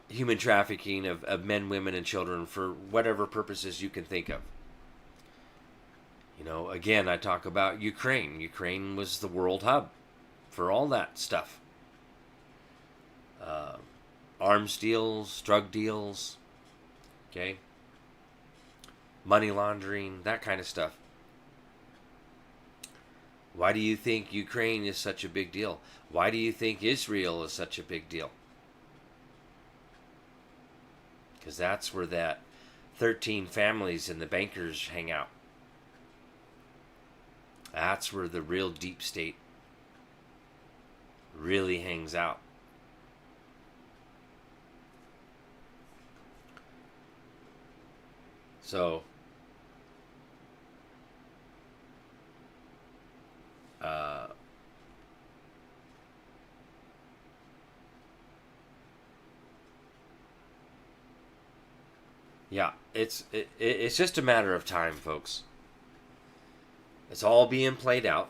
human trafficking of men, women, and children for whatever purposes you can think of. Again, I talk about Ukraine. Ukraine was the world hub for all that stuff. Arms deals, drug deals, okay? Money laundering, that kind of stuff. Why do you think Ukraine is such a big deal? Why do you think Israel is such a big deal? Because that's where that 13 families and the bankers hang out. That's where the real deep state really hangs out. So, yeah, it's just a matter of time, folks. It's all being played out.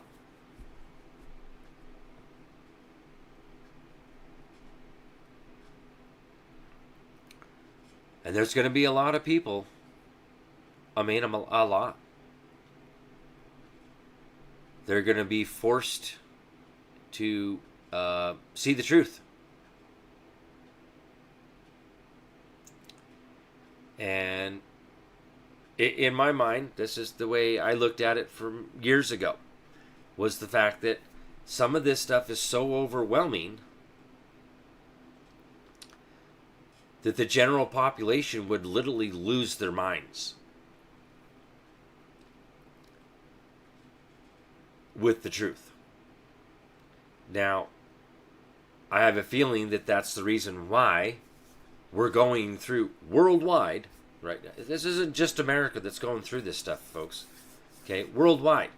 And there's going to be a lot of people. I mean, a lot. They're going to be forced to see the truth. And in my mind, this is the way I looked at it from years ago, was the fact that some of this stuff is so overwhelming that the general population would literally lose their minds with the truth. Now, I have a feeling that that's the reason why we're going through worldwide right now. This isn't just America that's going through this stuff, folks. Okay, worldwide,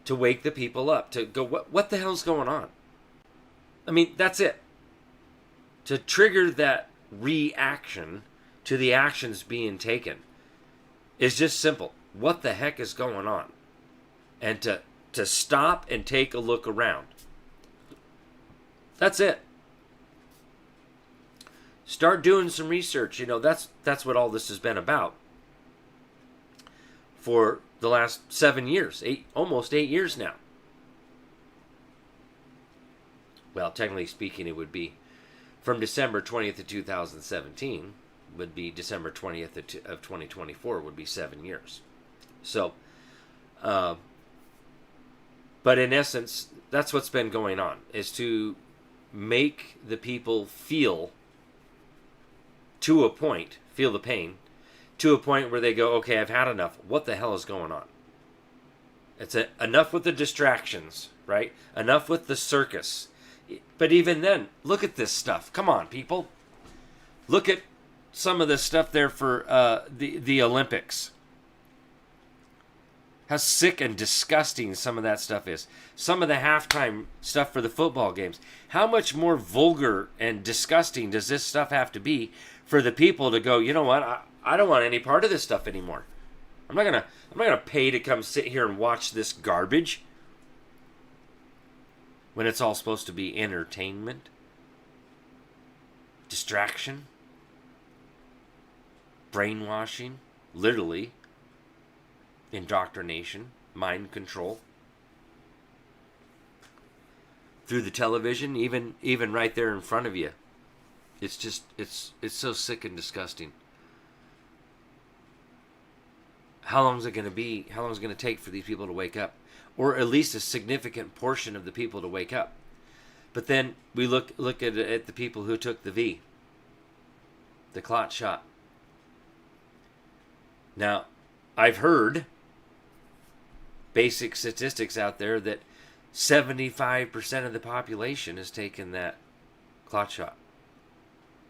to wake the people up, to go, what the hell's going on? I mean, that's it. To trigger that reaction to the actions being taken is just simple. What the heck is going on? And to stop and take a look around. That's it. Start doing some research. That's what all this has been about for the last 7 years, almost 8 years now. Well, technically speaking, it would be from December 20th of 2017 would be December 20th of 2024 would be 7 years. So, but in essence, that's what's been going on, is to make the people feel to a point, feel the pain, to a point where they go, okay, I've had enough. What the hell is going on? It's enough with the distractions, right? Enough with the circus. But even then, look at this stuff. Come on, people. Look at some of this stuff there for the Olympics. How sick and disgusting some of that stuff is. Some of the halftime stuff for the football games. How much more vulgar and disgusting does this stuff have to be for the people to go, you know what, I don't want any part of this stuff anymore. I'm not gonna pay to come sit here and watch this garbage when it's all supposed to be entertainment, distraction, brainwashing, literally, indoctrination, mind control. Through the television, even right there in front of you. It's just, it's so sick and disgusting. How long is it going to be? How long is it going to take for these people to wake up? Or at least a significant portion of the people to wake up. But then we look at the people who took the V, the clot shot. Now, I've heard basic statistics out there that 75% of the population has taken that clot shot.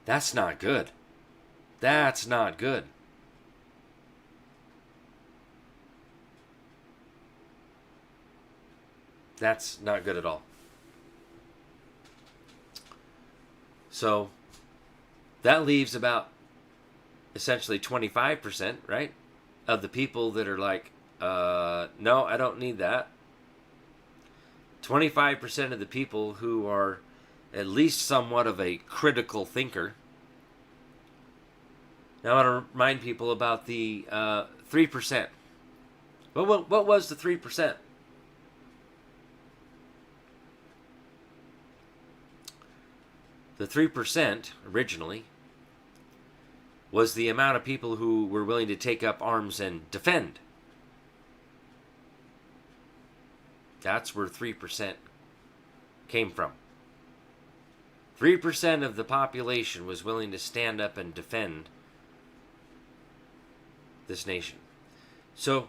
That's not good. That's not good. That's not good at all. So that leaves about essentially 25%, right, of the people that are like, no, I don't need that. 25% of the people who are at least somewhat of a critical thinker. Now I want to remind people about the 3%. What was the 3%? The 3% originally was the amount of people who were willing to take up arms and defend. That's where 3% came from. 3% of the population was willing to stand up and defend this nation. So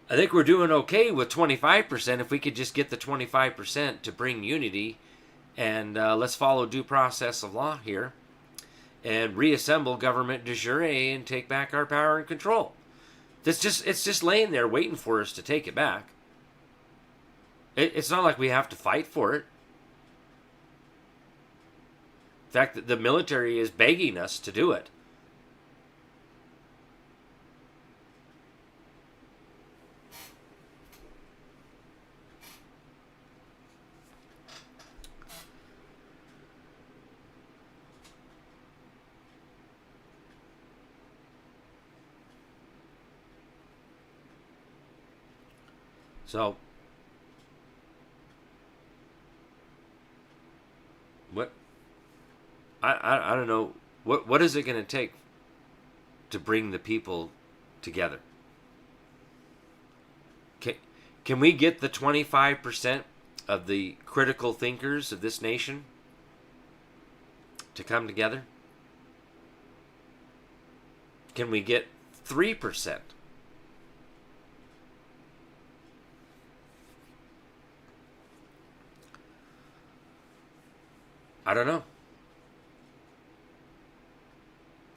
I think we're doing okay with 25% if we could just get the 25% to bring unity. And let's follow due process of law here and reassemble government de jure and take back our power and control. It's just laying there waiting for us to take it back. It's not like we have to fight for it. In fact, the military is begging us to do it. So, what? I don't know. What is it going to take to bring the people together? Can we get the 25% of the critical thinkers of this nation to come together? Can we get 3%? I don't know.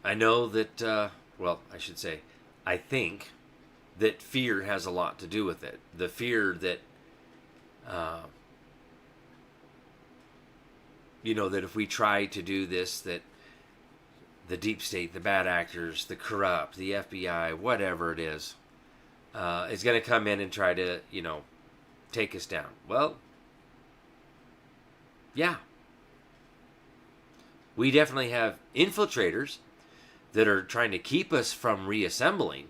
I know that, I should say, I think that fear has a lot to do with it. The fear that, that if we try to do this, that the deep state, the bad actors, the corrupt, the FBI, whatever it is going to come in and try to, take us down. Well, yeah. We definitely have infiltrators that are trying to keep us from reassembling.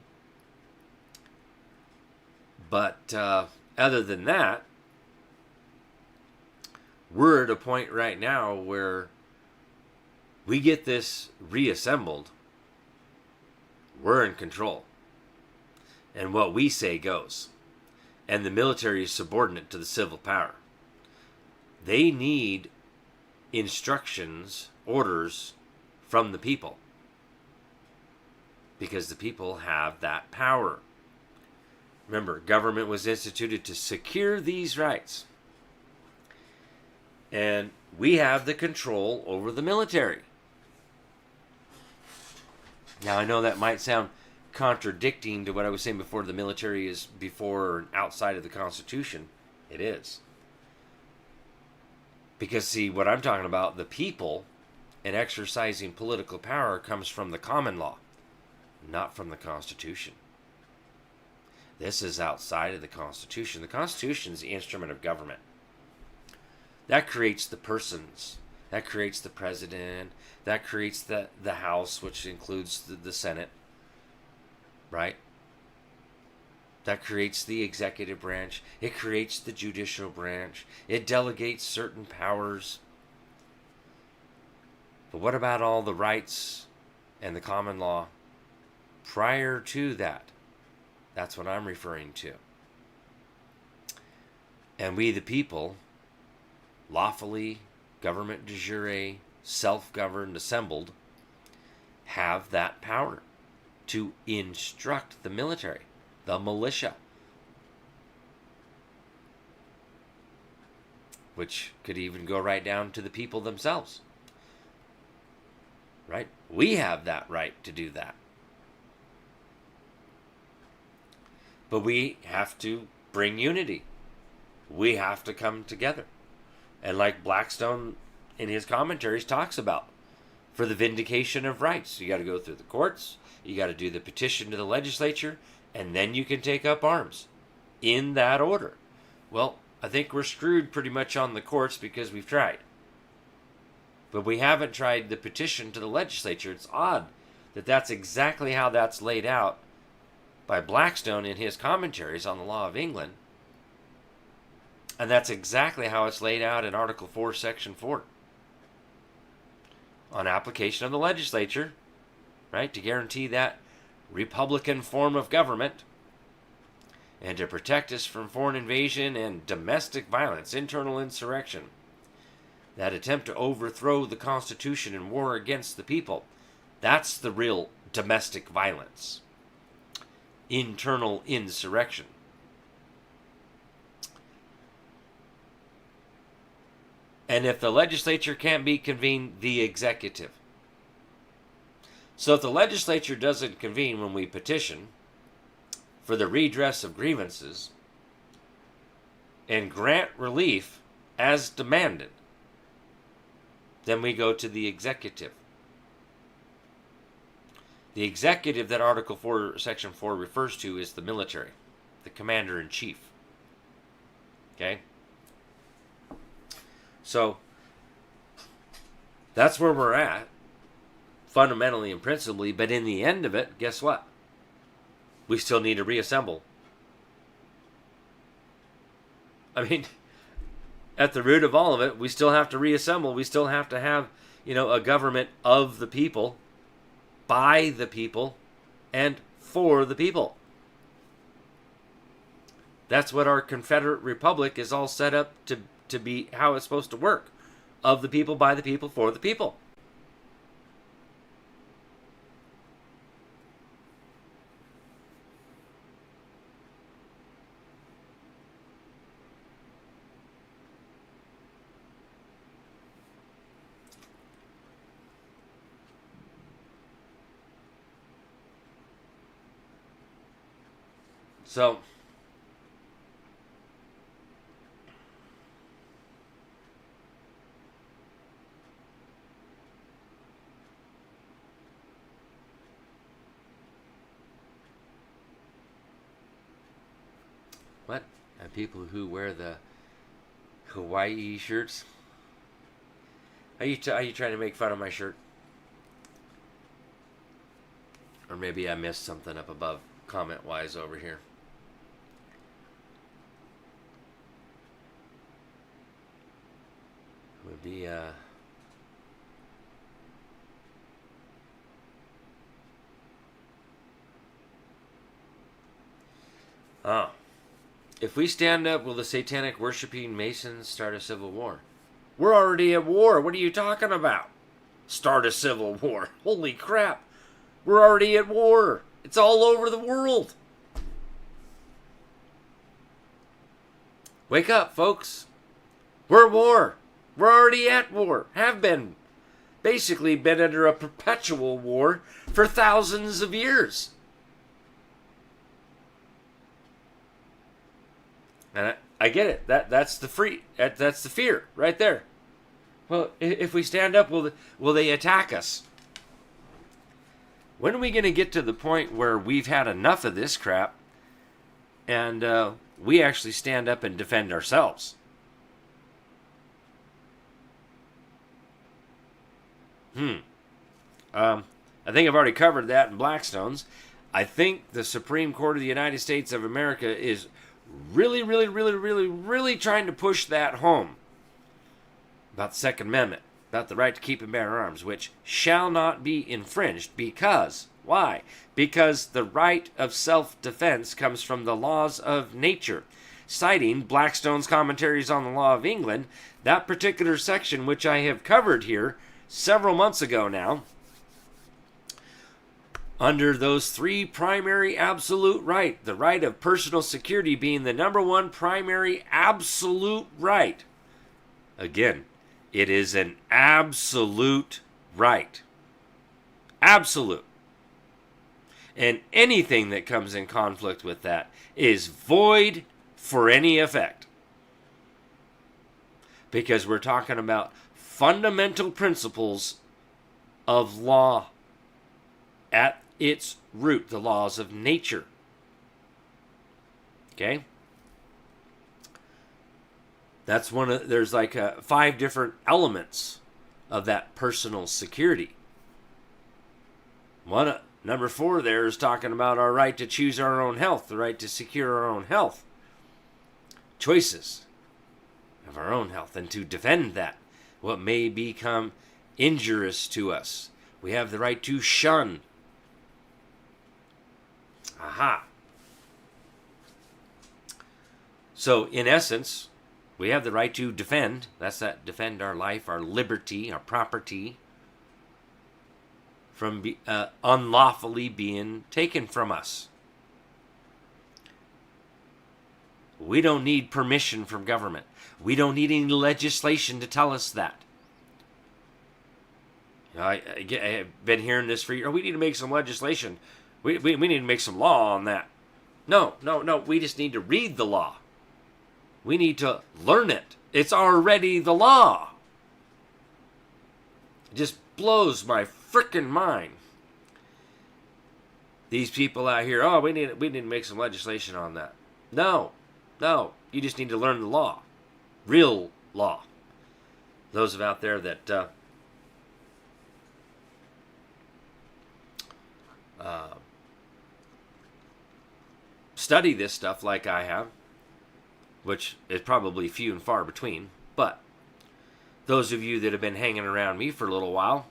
But other than that, we're at a point right now where we get this reassembled, we're in control. And what we say goes. And the military is subordinate to the civil power. They need instructions, orders from the people. because the people have that power. Remember, government was instituted to secure these rights. And we have the control over the military. Now, I know that might sound contradicting to what I was saying before. The military is before or outside of the Constitution. It is. Because, see, what I'm talking about, the people and exercising political power comes from the common law, not from the Constitution. This is outside of the Constitution. The Constitution is the instrument of government. That creates the persons. That creates the president. That creates the House, which includes the Senate. Right? That creates the executive branch. It creates the judicial branch. It delegates certain powers. But what about all the rights and the common law prior to that? That's what I'm referring to. And we, the people, lawfully, government de jure, self-governed, assembled, have that power to instruct the military, the militia, which could even go right down to the people themselves. Right? We have that right to do that. But we have to bring unity. We have to come together. And like Blackstone in his commentaries talks about, for the vindication of rights, you got to go through the courts, you got to do the petition to the legislature, and then you can take up arms in that order. Well, I think we're screwed pretty much on the courts because we've tried. But we haven't tried the petition to the legislature. It's odd that that's exactly how that's laid out by Blackstone in his commentaries on the law of England. And that's exactly how it's laid out in Article 4, Section 4. On application of the legislature, right, to guarantee that republican form of government and to protect us from foreign invasion and domestic violence, internal insurrection, that attempt to overthrow the Constitution and war against the people. That's the real domestic violence. Internal insurrection. And if the legislature can't be convened, the executive. So if the legislature doesn't convene when we petition for the redress of grievances and grant relief as demanded, then we go to the executive. The executive that Article 4, Section 4 refers to is the military, the commander-in-chief. Okay? So, that's where we're at, fundamentally and principally, but in the end of it, guess what? We still need to reassemble. I mean, at the root of all of it, we still have to reassemble. We still have to have, a government of the people, by the people, and for the people. That's what our Confederate Republic is all set up to be, how it's supposed to work. Of the people, by the people, for the people. So, what? And people who wear the Hawaii shirts? Are you trying to make fun of my shirt? Or maybe I missed something up above comment-wise over here. Would be if we stand up, will the satanic worshiping Masons start a civil war? We're already at war. What are you talking about? Start a civil war. Holy crap. We're already at war. It's all over the world. Wake up, folks. We're at war. We're already at war. Have been. Basically been under a perpetual war for thousands of years. And I get it. That's the fear right there. Well, if we stand up, will they attack us? When are we going to get to the point where we've had enough of this crap and we actually stand up and defend ourselves? I think I've already covered that in Blackstone's. I think the Supreme Court of the United States of America is really, really, really, really, really trying to push that home about the Second Amendment, about the right to keep and bear arms, which shall not be infringed because, why? Because the right of self-defense comes from the laws of nature. Citing Blackstone's Commentaries on the Law of England, that particular section, which I have covered here several months ago now, under those three primary absolute rights, the right of personal security being the number one primary absolute right. Again, it is an absolute right. Absolute. And anything that comes in conflict with that is void for any effect. Because we're talking about fundamental principles of law at its root, the laws of nature. Okay? That's there's like 5 different elements of that personal security. Number 4 there is talking about our right to choose our own health, the right to secure our own health. Choices of our own health and to defend that, what may become injurious to us. We have the right to shun. Aha. So, in essence, we have the right to defend. That's that defend our life, our liberty, our property from unlawfully being taken from us. We don't need permission from government. We don't need any legislation to tell us that. I've been hearing this for years. We need to make some legislation. We need to make some law on that. No. We just need to read the law. We need to learn it. It's already the law. It just blows my frickin' mind. These people out here, we need to make some legislation on that. No. You just need to learn the law. Real law. Those out there that study this stuff like I have, which is probably few and far between, but those of you that have been hanging around me for a little while,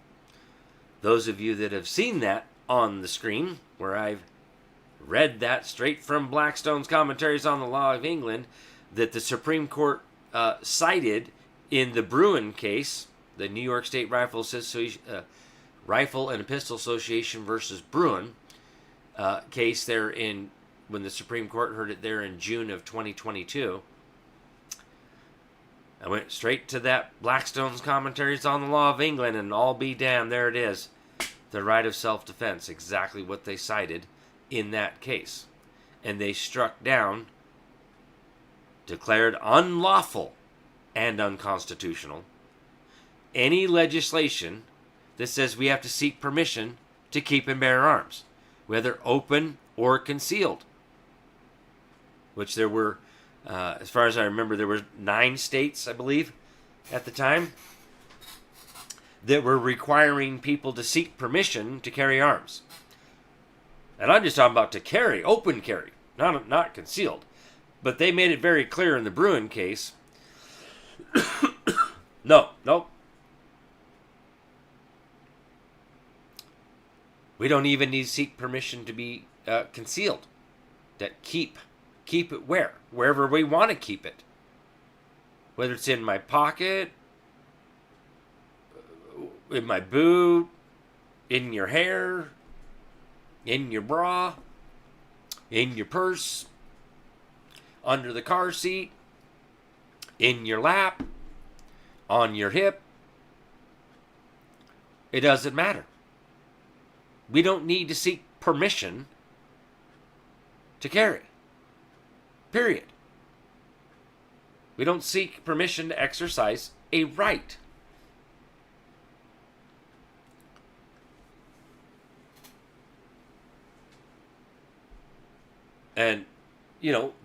those of you that have seen that on the screen, where I've read that straight from Blackstone's Commentaries on the Law of England, that the Supreme Court cited in the Bruen case, the New York State Rifle and Pistol Association versus Bruen case there when the Supreme Court heard it there in June of 2022. I went straight to that Blackstone's Commentaries on the Law of England, and all be damned, there it is. The right of self-defense, exactly what they cited in that case. And they struck down, declared unlawful and unconstitutional, any legislation that says we have to seek permission to keep and bear arms, whether open or concealed. Which there were, as far as I remember, there were 9 states, I believe, at the time, that were requiring people to seek permission to carry arms. And I'm just talking about to carry, open carry, not concealed. But they made it very clear in the Bruen case, no. We don't even need to seek permission to be concealed. That keep it where? Wherever we want to keep it. Whether it's in my pocket, in my boot, in your hair, in your bra, in your purse, under the car seat, in your lap, on your hip. It doesn't matter. We don't need to seek permission to carry. Period. We don't seek permission to exercise a right. And,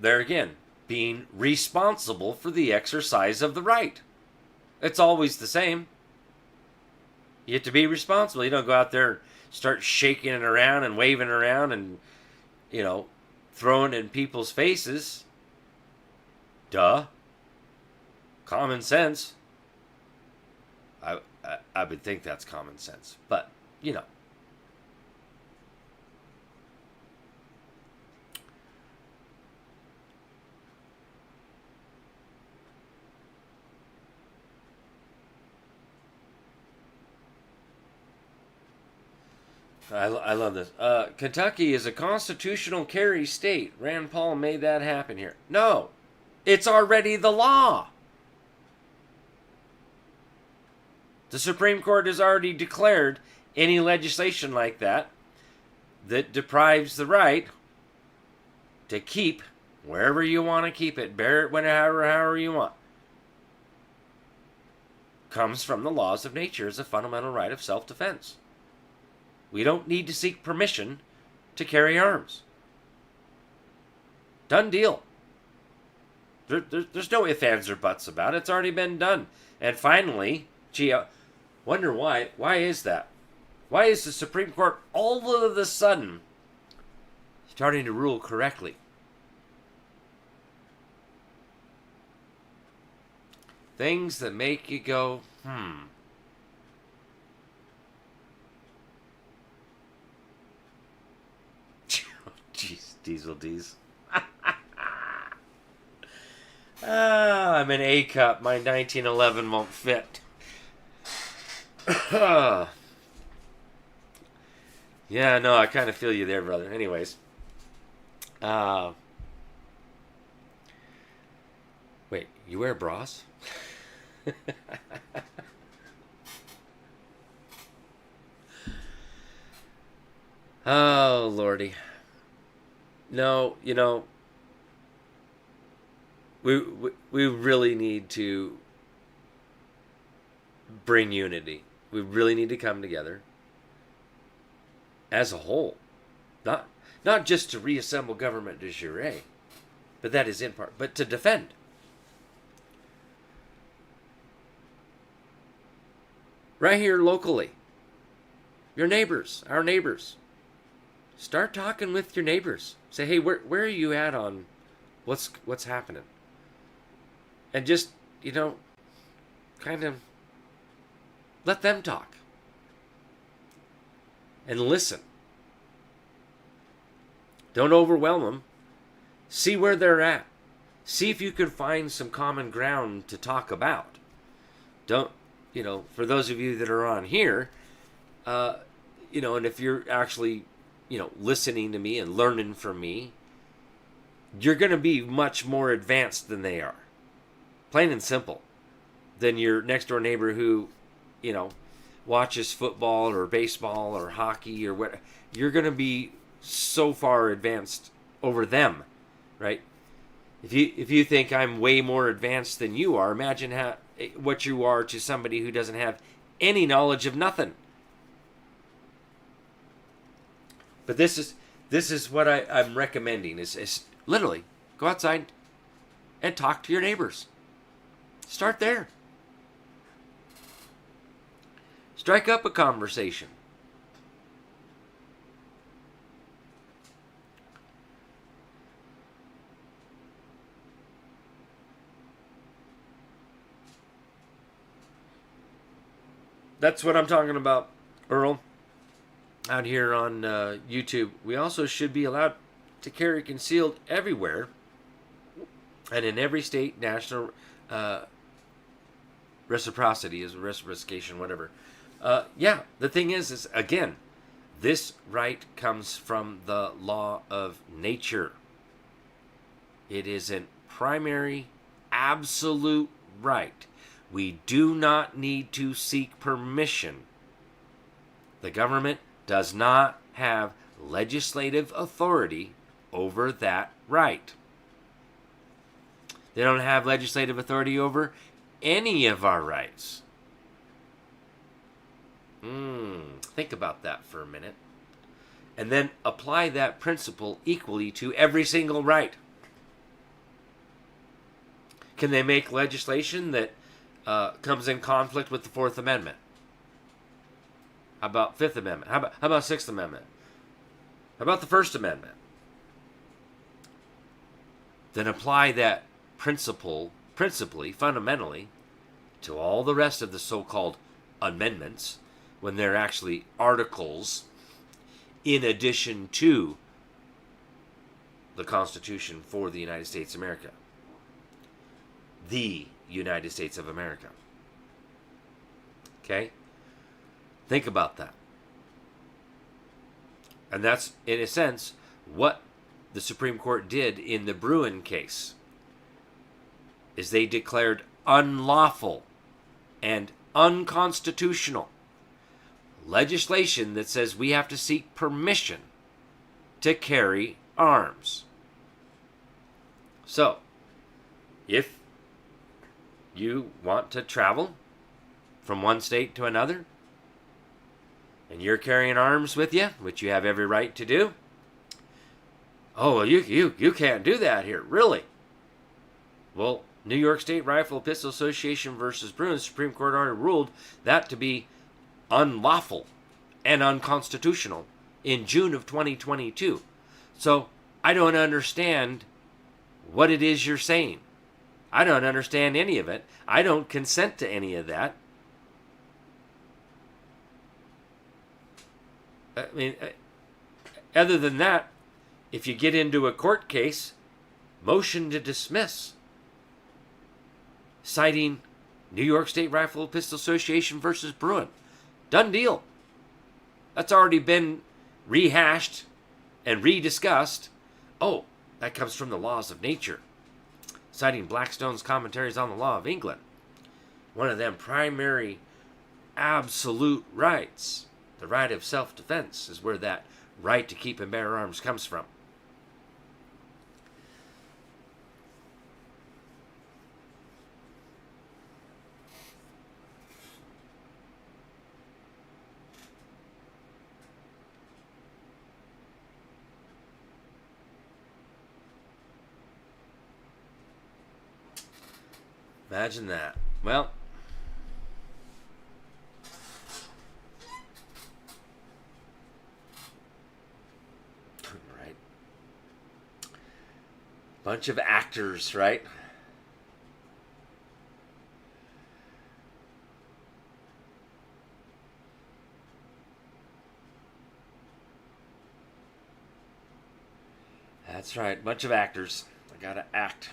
there again, being responsible for the exercise of the right. It's always the same. You have to be responsible. You don't go out there and start shaking it around and waving around and, throwing it in people's faces. Duh. Common sense. I would think that's common sense. But, I love this. Kentucky is a constitutional carry state. Rand Paul made that happen here. No, it's already the law. The Supreme Court has already declared any legislation like that deprives the right to keep wherever you want to keep it, bear it whenever, however you want, comes from the laws of nature as a fundamental right of self-defense. We don't need to seek permission to carry arms. Done deal. There's no ifs, ands, or buts about it. It's already been done. And finally, gee, I wonder why. Why is that? Why is the Supreme Court all of a sudden starting to rule correctly? Things that make you go, Jeez, Diesel D's. I'm an A cup. My 1911 won't fit. Yeah, no, I kind of feel you there, brother. Anyways. Wait, you wear bras? Oh, Lordy. No, we really need to bring unity. We really need to come together as a whole. Not just to reassemble government de jure, but that is in part, but to defend. Right here locally. Your neighbors, our neighbors. Start talking with your neighbors. Say, hey, where are you at on what's happening? And just, kind of let them talk. And listen. Don't overwhelm them. See where they're at. See if you can find some common ground to talk about. Don't, for those of you that are on here, and if you're actually, listening to me and learning from me, you're going to be much more advanced than they are. Plain and simple. Than your next door neighbor who, watches football or baseball or hockey or what. You're going to be so far advanced over them, right? If you think I'm way more advanced than you are, imagine what you are to somebody who doesn't have any knowledge of nothing. But this is what I'm recommending is literally go outside and talk to your neighbors. Start there. Strike up a conversation. That's what I'm talking about, Earl. Out here on YouTube. We also should be allowed to carry concealed everywhere and in every state. National reciprocity is reciprocation, whatever. The thing is again, This right comes from the law of nature. It is a primary, absolute right. We do not need to seek permission. The government does not have legislative authority over that right. They don't have legislative authority over any of our rights. Think about that for a minute. And then apply that principle equally to every single right. Can they make legislation that comes in conflict with the Fourth Amendment? How about Fifth Amendment? How about Sixth Amendment? How about the First Amendment? Then apply that principally, fundamentally, to all the rest of the so-called amendments, when they're actually articles in addition to the Constitution for the United States of America. The United States of America. Okay? Think about that. And that's, in a sense, what the Supreme Court did in the Bruen case. Is they declared unlawful and unconstitutional legislation that says we have to seek permission to carry arms. So, if you want to travel from one state to another, and you're carrying arms with you, which you have every right to do, oh, well, you can't do that here, really? Well, New York State Rifle Pistol Association versus Bruen, Supreme Court already ruled that to be unlawful and unconstitutional in June of 2022. So I don't understand what it is you're saying. I don't understand any of it. I don't consent to any of that. I mean, other than that, if you get into a court case, motion to dismiss, citing New York State Rifle Pistol Association versus Bruen. Done deal. That's already been rehashed and rediscussed. Oh, that comes from the laws of nature, citing Blackstone's Commentaries on the Law of England. One of them primary absolute rights, the right of self-defense, is where that right to keep and bear arms comes from. Imagine that. Well, right. Bunch of actors, right? That's right. Bunch of actors. I gotta act.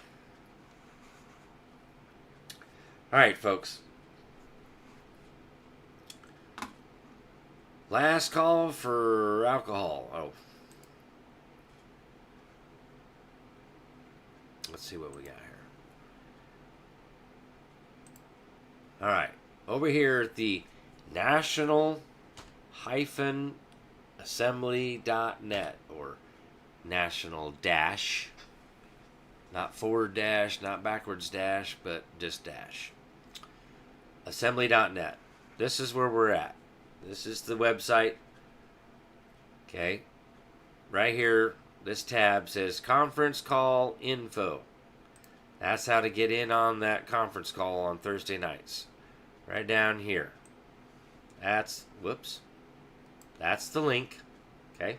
All right, folks. Last call for alcohol. Oh. Let's see what we got here. All right. Over here at the national-assembly.net, or national dash, not forward dash, not backwards dash, but just dash. Assembly.net. This is where we're at. This is the website. Okay. Right here, this tab says conference call info. That's how to get in on that conference call on Thursday nights. Right down here. That's the link. Okay.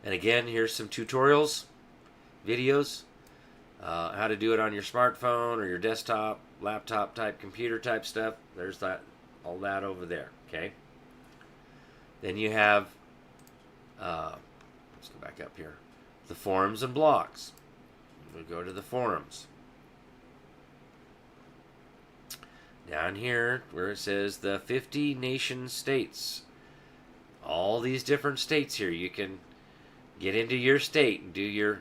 And again, here's some tutorials, videos. How to do it on your smartphone or your desktop, laptop type, computer type stuff. There's that, all that over there. Okay. Then you have, let's go back up here, the forums and blogs. We'll go to the forums. down here where it says the 50 nation states. All these different states here. You can get into your state and do your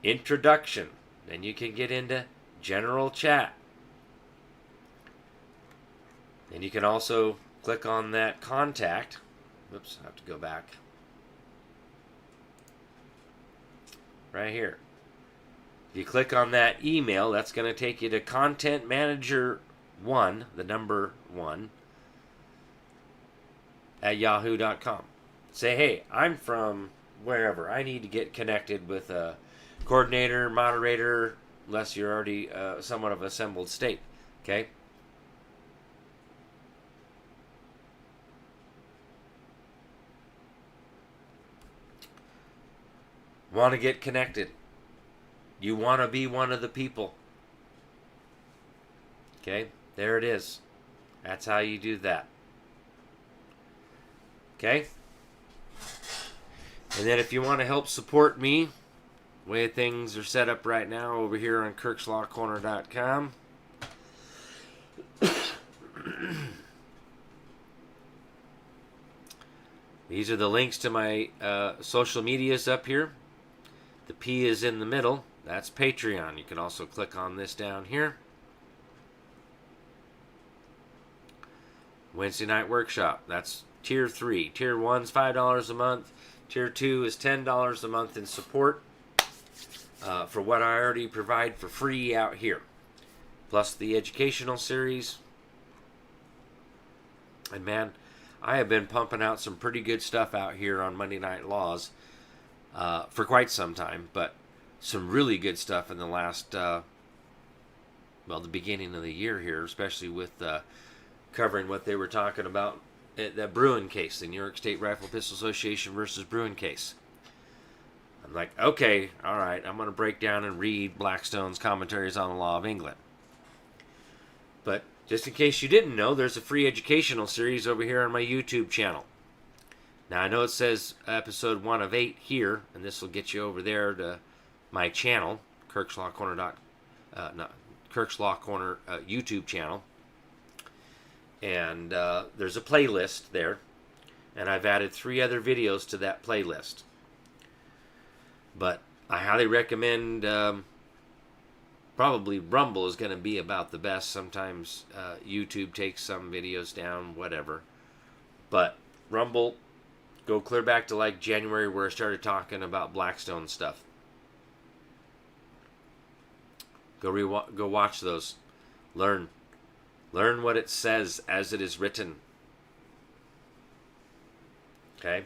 introduction. Then you can get into general chat. And you can also click on that contact. Whoops, I have to go back. Right here. If you click on that email, that's going to take you to Content Manager 1, the number 1, at yahoo.com. Say, hey, I'm from wherever. I need to get connected with a coordinator, moderator, unless you're already somewhat of an assembled state. Okay? Want to get connected. You want to be one of the people. Okay? There it is. That's how you do that. Okay? And then if you want to help support me, the way things are set up right now over here on kirkslawcorner.com. These are the links to my social medias up here. The P is in the middle. That's Patreon. You can also click on this down here. Wednesday Night Workshop. That's Tier 3. Tier 1 is $5 a month. Tier 2 is $10 a month in support for what I already provide for free out here. Plus the educational series. And man, I have been pumping out some pretty good stuff out here on Monday Night Laws for quite some time, but some really good stuff in the last, the beginning of the year here, especially with covering what they were talking about, that Bruen case, the New York State Rifle Pistol Association versus Bruen case. I'm like, okay, all right, I'm going to break down and read Blackstone's Commentaries on the Law of England. But just in case you didn't know, there's a free educational series over here on my YouTube channel. Now, I know it says episode 1 of 8 here, and this will get you over there to my channel, Kirk's Law Corner YouTube channel. And there's a playlist there, and I've added 3 other videos to that playlist. But I highly recommend, probably Rumble is going to be about the best. Sometimes YouTube takes some videos down, whatever. But Rumble, go clear back to like January where I started talking about Blackstone stuff. Go watch those. Learn what it says as it is written. Okay?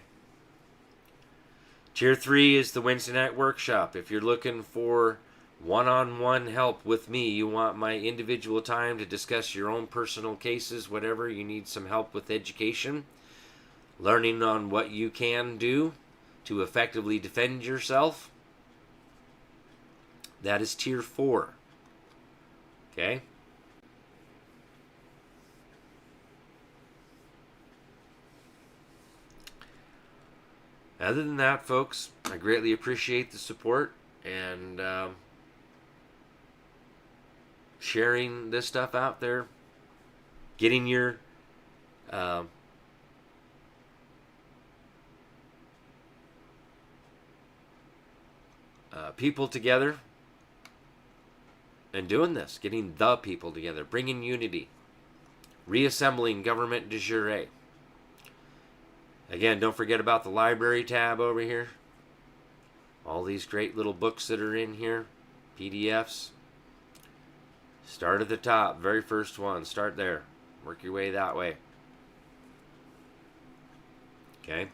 Tier 3 is the Wednesday Night Workshop. If you're looking for one-on-one help with me, you want my individual time to discuss your own personal cases, whatever, you need some help with education, learning on what you can do to effectively defend yourself, that is Tier 4. Okay? Other than that, folks, I greatly appreciate the support and sharing this stuff out there, getting your people together and doing this, getting the people together, bringing unity, reassembling government de jure. Again, don't forget about the library tab over here. All these great little books that are in here, PDFs. Start at the top, very first one. Start there. Work your way that way. Okay?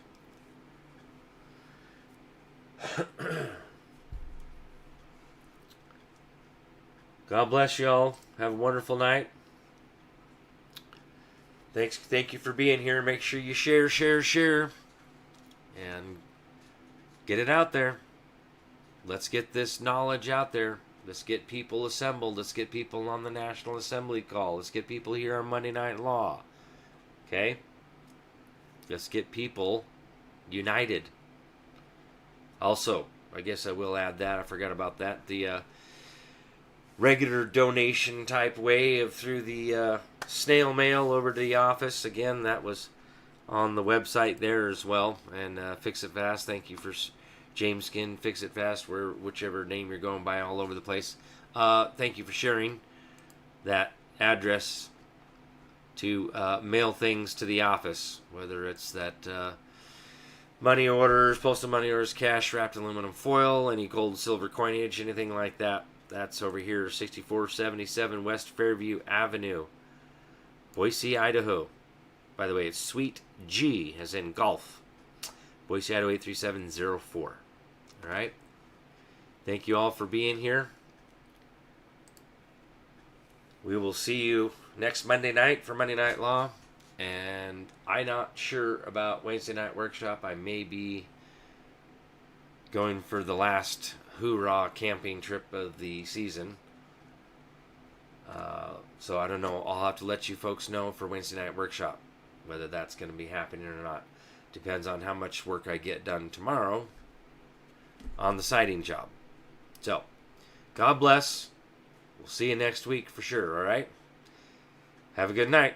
God bless y'all. Have a wonderful night. Thank you for being here. Make sure you share, and get it out there. Let's get this knowledge out there. Let's get people assembled. Let's get people on the National Assembly call. Let's get people here on Monday Night Law. Okay? Let's get people united. Also, I guess I will add that. I forgot about that. The regular donation type way of through the snail mail over to the office. Again, that was on the website there as well. And Fix It Fast, thank you for James Skin, Fix It Fast, whichever name you're going by all over the place. Thank you for sharing that address to mail things to the office, whether it's that money orders, postal money orders, cash wrapped aluminum foil, any gold and silver coinage, anything like that. That's over here, 6477 West Fairview Avenue, Boise, Idaho. By the way, it's Suite G, as in golf. Boise, Idaho 83704. All right. Thank you all for being here. We will see you next Monday night for Monday Night Law. And I'm not sure about Wednesday Night Workshop. I may be going for the last hoorah camping trip of the season. So I don't know. I'll have to let you folks know for Wednesday Night Workshop whether that's going to be happening or not. Depends on how much work I get done tomorrow on the siding job. So, God bless. We'll see you next week for sure, all right? Have a good night.